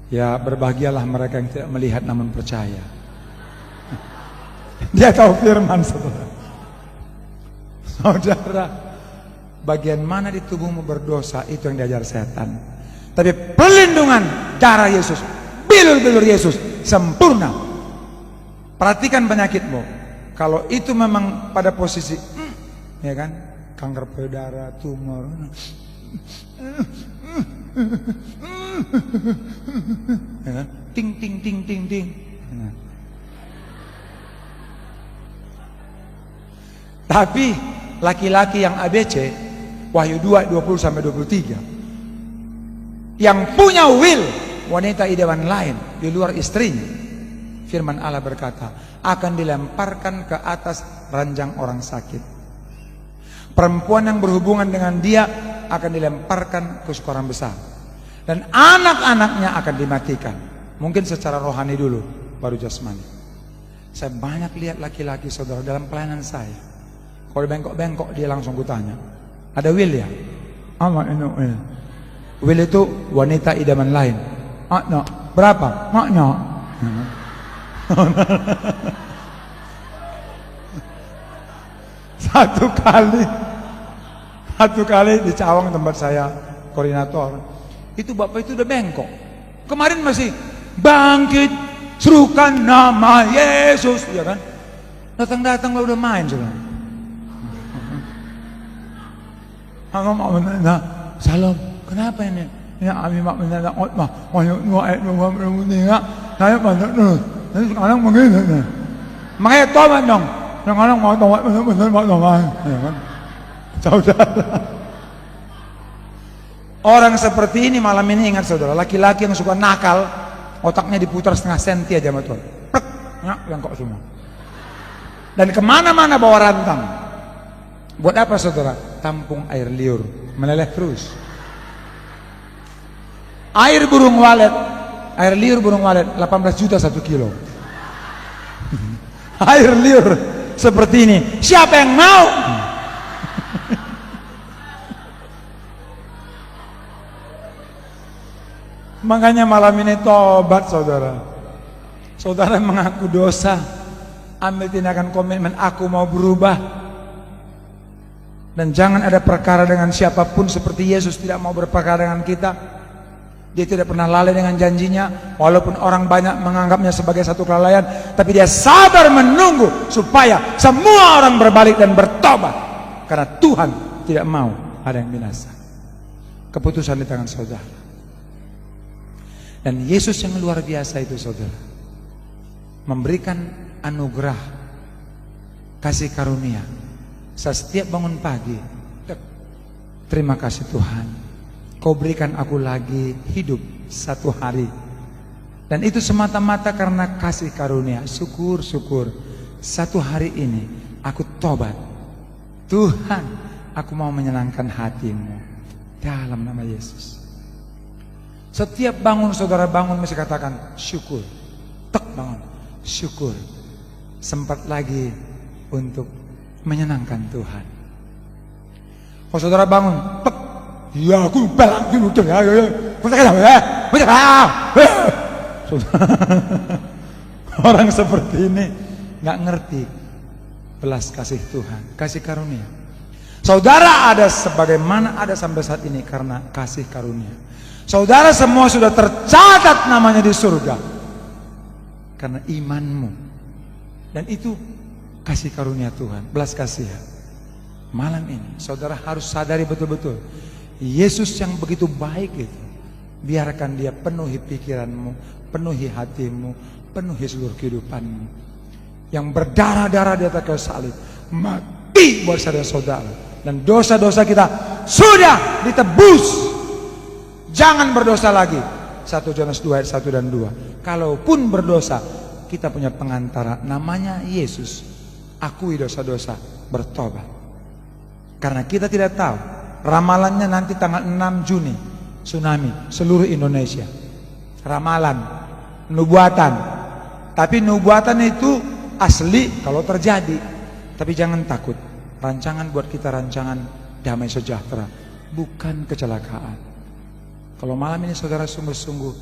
Ya berbahagialah mereka yang tidak melihat namun percaya. Dia tahu firman, saudara. Saudara, bagian mana di tubuhmu berdosa itu yang diajar setan. Tapi perlindungan darah Yesus, bilur-bilur Yesus sempurna. Perhatikan penyakitmu. Kalau itu memang pada posisi, ya kan, kanker payudara, tumor, ya kan? Ting ting ting ting ting. Tapi laki-laki yang ABC, Wahyu 2, 20-23, yang punya will, wanita idaman lain di luar istrinya, firman Allah berkata, akan dilemparkan ke atas ranjang orang sakit. Perempuan yang berhubungan dengan dia akan dilemparkan ke sukaran besar. Dan anak-anaknya akan dimatikan. Mungkin secara rohani dulu, baru jasmani. Saya banyak lihat laki-laki, saudara, dalam pelayanan saya. Kalau bengkok-bengkok dia langsung kutanya, ada will ya? Will. Will itu wanita idaman lain. No. Berapa? No. Satu kali di Cawang tempat saya koordinator, itu bapak itu udah bengkok. Kemarin masih bangkit, serukan nama Yesus, ya kan? Datang-datang udah main sudah. Nah, salam, kenapa ini? Ya kami mak mendadak khotbah, banyak dua ayat 23, saya banyak terus. Jadi sekarang begini. Makanya tobat dong. Sekarang mau tobat benar-benar mau tobat, ya kan? Saudara. Orang seperti ini malam ini ingat, saudara, laki-laki yang suka nakal, otaknya diputar setengah senti aja sama Tuhan. Plek, ya, bengkok semua. Dan kemana-mana bawa rantang. Buat apa, saudara? Tampung air liur, meleleh terus. Air liur burung walet 18 juta 1 kilo. Air liur seperti ini, siapa yang mau? Makanya malam ini tobat, saudara. Saudara mengaku dosa, ambil tindakan komitmen, aku mau berubah. Dan jangan ada perkara dengan siapapun, seperti Yesus tidak mau berperkara dengan kita. Dia tidak pernah lalai dengan janjinya, walaupun orang banyak menganggapnya sebagai satu kelalaian, tapi dia sabar menunggu supaya semua orang berbalik dan bertobat, karena Tuhan tidak mau ada yang binasa. Keputusan di tangan saudara. Dan Yesus yang luar biasa itu, saudara, memberikan anugerah, kasih karunia. Saya setiap bangun pagi, terima kasih Tuhan, Kau berikan aku lagi hidup satu hari. Dan itu semata-mata karena kasih karunia. Syukur satu hari ini aku tobat. Tuhan, aku mau menyenangkan hatimu dalam nama Yesus. Setiap bangun, saudara bangun mesti katakan syukur. Tek bangun, syukur. Sempat lagi untuk menyenangkan Tuhan. Kalau saudara bangun, tek, ya aku balak dulu ya. Orang seperti ini nggak ngerti belas kasih Tuhan, kasih karunia. Saudara ada sebagaimana ada sampai saat ini karena kasih karunia. Saudara semua sudah tercatat namanya di surga karena imanmu. Dan itu kasih karunia Tuhan, belas kasihan. Malam ini saudara harus sadari betul-betul Yesus yang begitu baik itu, biarkan dia penuhi pikiranmu, penuhi hatimu, penuhi seluruh kehidupanmu. Yang berdarah-darah di atas kayu salib mati buat saudara-saudara, dan dosa-dosa kita sudah ditebus. Jangan berdosa lagi. 1 Yohanes 2 ayat 1 dan 2. Kalaupun berdosa, kita punya pengantara namanya Yesus. Akui dosa-dosa, bertobat. Karena kita tidak tahu, ramalannya nanti tanggal 6 Juni tsunami seluruh Indonesia. Ramalan, nubuatan. Tapi nubuatan itu asli kalau terjadi. Tapi jangan takut. Rancangan buat kita rancangan damai sejahtera, bukan kecelakaan. Kalau malam ini saudara sungguh-sungguh,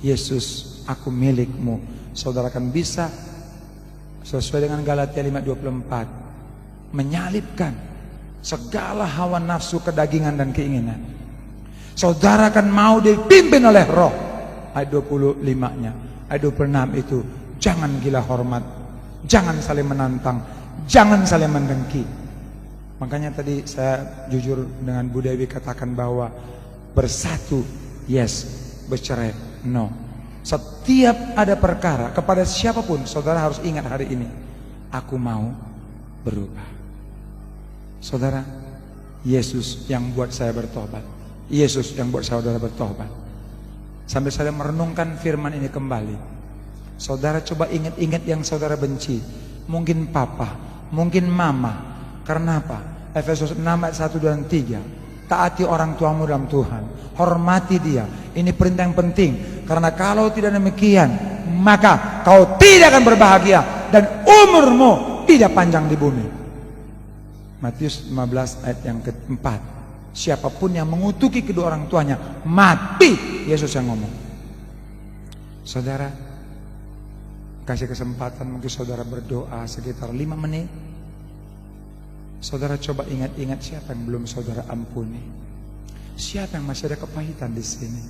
Yesus, aku milikmu, saudara akan bisa sesuai dengan Galatia 5:24 menyalibkan segala hawa nafsu, kedagingan dan keinginan. Saudara akan mau dipimpin oleh Roh. Ayat 25-nya, ayat 26 itu, jangan gila hormat, jangan saling menantang, jangan saling mendengki. Makanya tadi saya jujur dengan Bu Dewi katakan bahwa bersatu yes, bercerai no. Setiap ada perkara kepada siapapun, saudara harus ingat hari ini, aku mau berubah. Saudara, Yesus yang buat saya bertobat, Yesus yang buat saudara bertobat. Sambil saya merenungkan firman ini kembali, saudara coba ingat-ingat yang saudara benci. Mungkin papa, mungkin mama. Karena apa? Efesus 6 ayat 1 dan 3. Taati orang tuamu dalam Tuhan, hormati dia. Ini perintah yang penting, karena kalau tidak demikian maka kau tidak akan berbahagia dan umurmu tidak panjang di bumi. Matius 15 ayat yang keempat. Siapapun yang mengutuki kedua orang tuanya mati. Yesus yang ngomong. Saudara, kasih kesempatan mungkin saudara berdoa sekitar 5 menit. Saudara coba ingat-ingat siapa yang belum saudara ampuni. Siapa yang masih ada kepahitan di sini.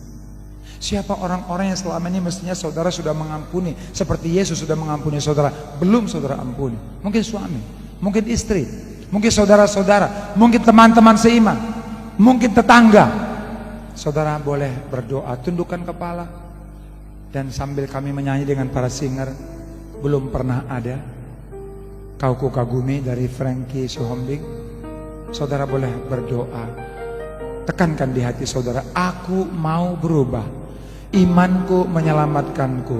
Siapa orang-orang yang selama ini mestinya saudara sudah mengampuni, seperti Yesus sudah mengampuni saudara, belum saudara ampuni. Mungkin suami, mungkin istri, mungkin saudara-saudara, mungkin teman-teman seiman, mungkin tetangga. Saudara boleh berdoa, tundukkan kepala. Dan sambil kami menyanyi dengan para singer, belum pernah ada Kau Ku Kagumi dari Frankie Suhombing. Saudara boleh berdoa. Tekankan di hati saudara, aku mau berubah. Imanku menyelamatkanku.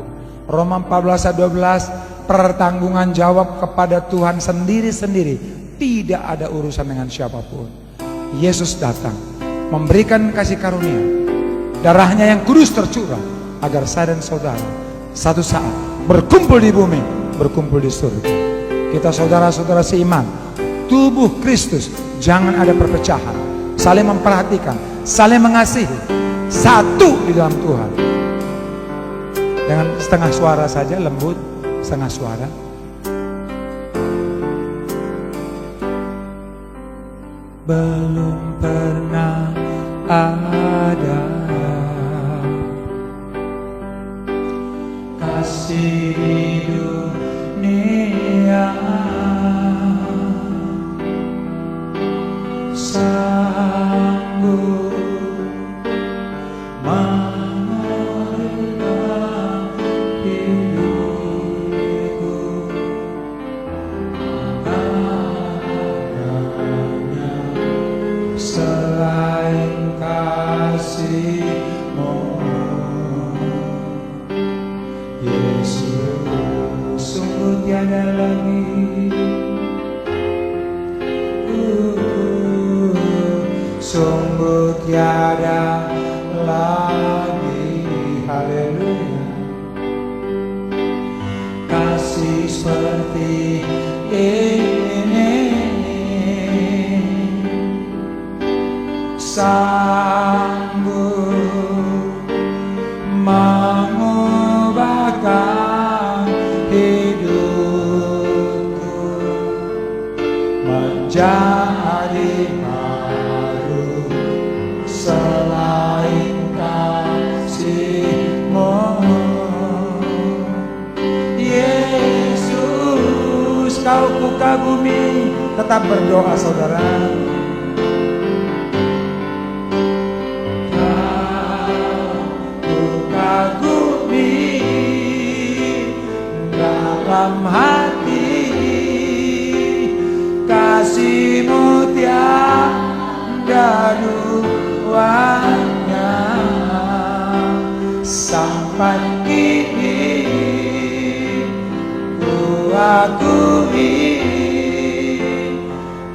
Roma 14 ayat 12, pertanggungan jawab kepada Tuhan sendiri-sendiri. Tidak ada urusan dengan siapapun. Yesus datang memberikan kasih karunia. Darahnya yang kudus tercurah agar saya dan saudara satu saat berkumpul di bumi, berkumpul di surga. Kita saudara-saudara seiman, tubuh Kristus, jangan ada perpecahan, saling memperhatikan, saling mengasihi, satu di dalam Tuhan. Dengan setengah suara saja, lembut, setengah suara. Belum pernah ada kasih dunia sanggup mengubah hidupku. Adanya selain kasih-Mu, Yesus, sungguh tiada lagi. Sungguh tiada lagi, haleluya, kasih seperti ini, sanggup mengubahkan hidupku menjadi selain Kau. kau ku kagumi. Tetap berdoa saudara. Dalam hati kasih-Mu tiada duanya, sampai kini ku akui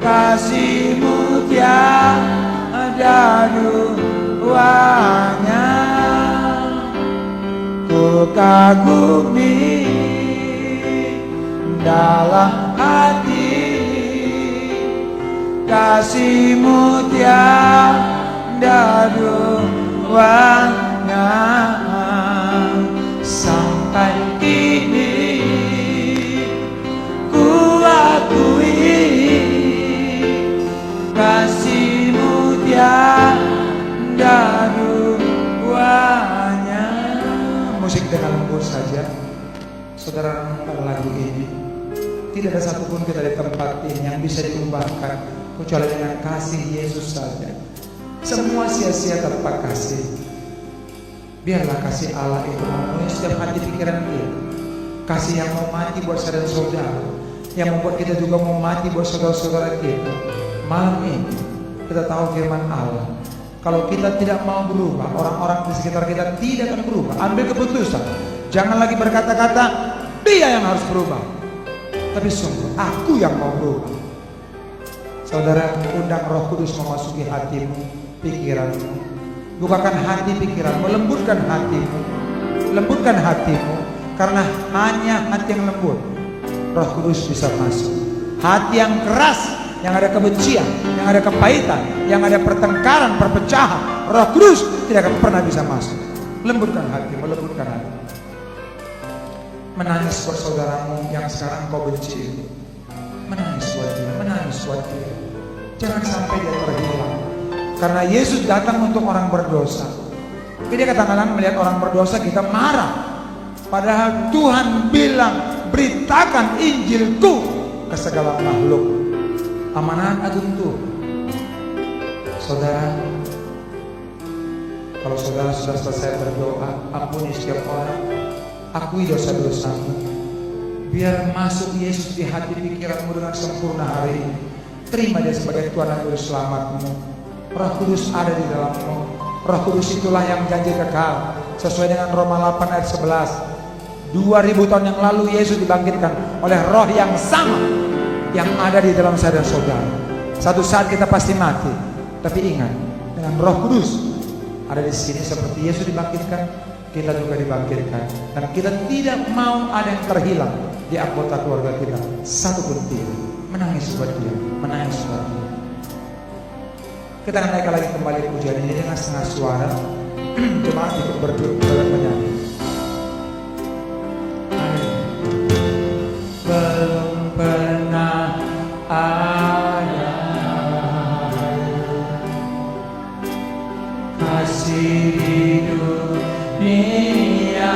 kasih-Mu tiada duanya. Ku kagumi dalam hati kasih-Mu tiada duanya, sampai kini ku akui kasih-Mu tiada duanya. Musik dengan lembut saja. Saudara, pada lagu ini tidak ada satupun kita di tempat ini yang bisa diubahkan kecuali dengan kasih Yesus saja. Semua sia-sia tanpa kasih. Biarlah kasih Allah itu memenuhi setiap hati pikiran kita. Kasih yang mau mati buat saudara-saudara, yang membuat kita juga mau mati buat saudara-saudara kita. Malam ini kita tahu firman Allah, kalau kita tidak mau berubah, orang-orang di sekitar kita tidak akan berubah. Ambil keputusan. Jangan lagi berkata-kata dia yang harus berubah, tapi sungguh aku yang mau berubah. Saudara, undang Roh Kudus memasuki hatimu, pikiranmu. Bukakan hati pikiranmu, lembutkan hatimu. Lembutkan hatimu, karena hanya hati yang lembut Roh Kudus bisa masuk. Hati yang keras, yang ada kebencian, yang ada kepahitan, yang ada pertengkaran, perpecahan, Roh Kudus tidak akan pernah bisa masuk. Lembutkan hatimu, lembutkan hati. Menangis buat saudaramu yang sekarang kau benci itu. Menangis buat dia, menangis buat dia. Jangan sampai dia terhilang. Karena Yesus datang untuk orang berdosa. Dia kadang-kadang melihat orang berdosa kita marah. Padahal Tuhan bilang, beritakan Injilku ke segala makhluk. Amanat agung Tuhan. Saudara, kalau saudara sudah selesai berdoa, ampuni setiap orang. Akui dosa-dosamu. Biar masuk Yesus di hati pikiranmu dengan sempurna hari ini. Terima dia sebagai Tuhan dan Juru Selamatmu. Roh Kudus ada di dalammu. Roh Kudus itulah yang janji kekal. Sesuai dengan Roma 8 ayat 11. 2000 tahun yang lalu Yesus dibangkitkan oleh roh yang sama yang ada di dalam saya dan saudara. Satu saat kita pasti mati. Tapi ingat, dengan Roh Kudus ada di sini seperti Yesus dibangkitkan, kita juga dibangkitkan. Dan kita tidak mau ada yang terhilang di anggota keluarga kita. Satu pun tidak. Menangis buat dia, menangis buat dia. Kita akan naikkan lagi kembali pujian ini dengan setengah suara. Jemaat ikut berdoa menyanyi. Belum pernah ada kasih di dunia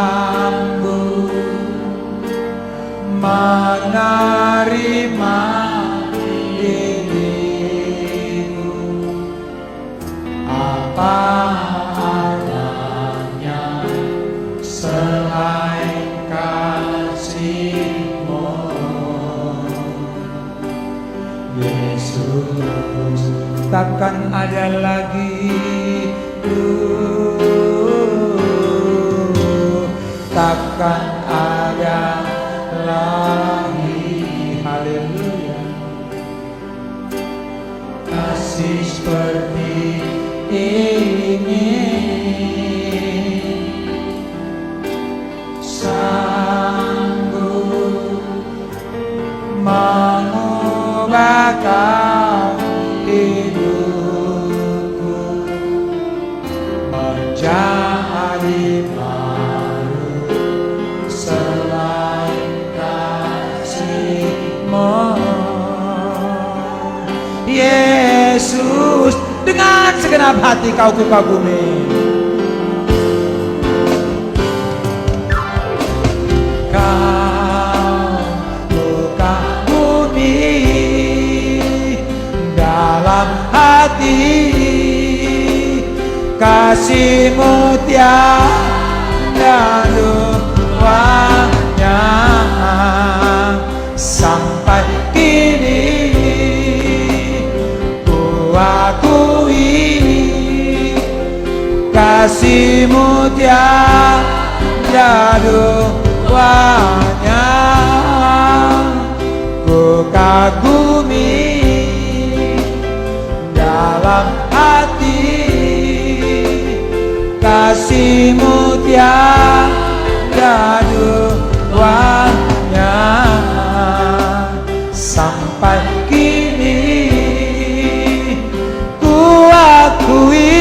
sanggup menerima diriku apa adanya selain kasih-Mu Yesus. Takkan ada lagi takkan ada lagi, haleluya, kasih seperti ini. Sanggup mengubahkan hidupku menjadi baru selain kasih-Mu Yesus. Dengan segenap hati kau kukagumi. kasih-Mu tiada duanya. Sampai kini ku akui kasih-Mu tiada duanya. Ku kagumi dalam hati kasih-Mu tiada duanya. Sampai kini ku akui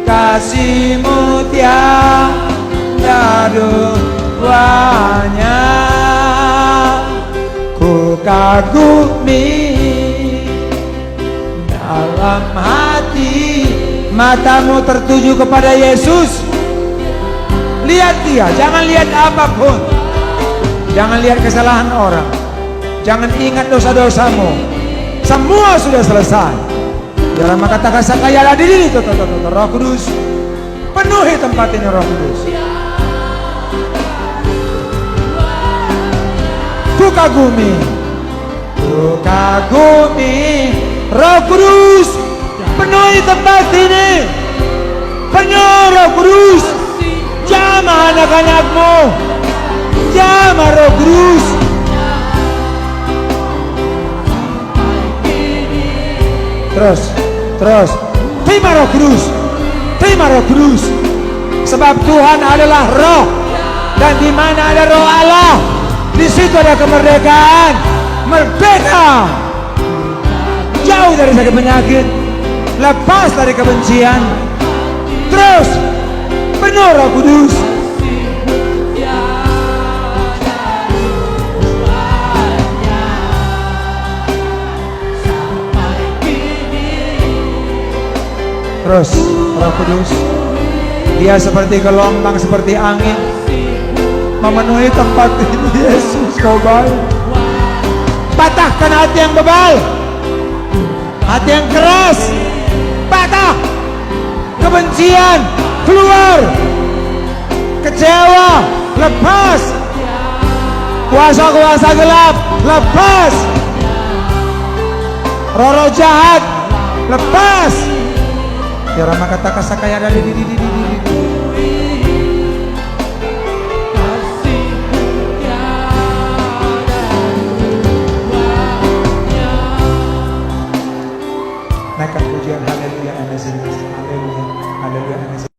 kasih-Mu tiada duanya. Ku kagumi dalam hati. Matamu tertuju kepada Yesus. Lihat Dia, jangan lihat apapun. Jangan lihat kesalahan orang. Jangan ingat dosa-dosamu. Semua sudah selesai. Dalam kata sakaya diri itu Roh Kudus. Penuhi tempat ini Roh Kudus. Ku kagumi Roh Kudus. Penuhi tempat ini. Penuh Roh Kudus. Jamah anak-anak-Mu. Jamah Roh Kudus. Terus terima Roh Kudus. Terima Roh Kudus. Sebab Tuhan adalah Roh. Dan di mana ada Roh Allah, di situ ada kemerdekaan. Merdeka. Jauh dari sakit penyakit. Lepas dari kebencian. Terus penuh Roh Kudus. Terus Roh Kudus, Dia seperti gelombang, seperti angin, memenuhi tempat ini. Yesus, Kau baik. Patahkan hati yang bebal, hati yang keras, patah. Kebencian keluar, kecewa lepas, kuasa-kuasa gelap lepas, roh-roh jahat lepas. Ya Rama kata kasakaya dari naikkan pujian haleluya, haleluya, haleluya.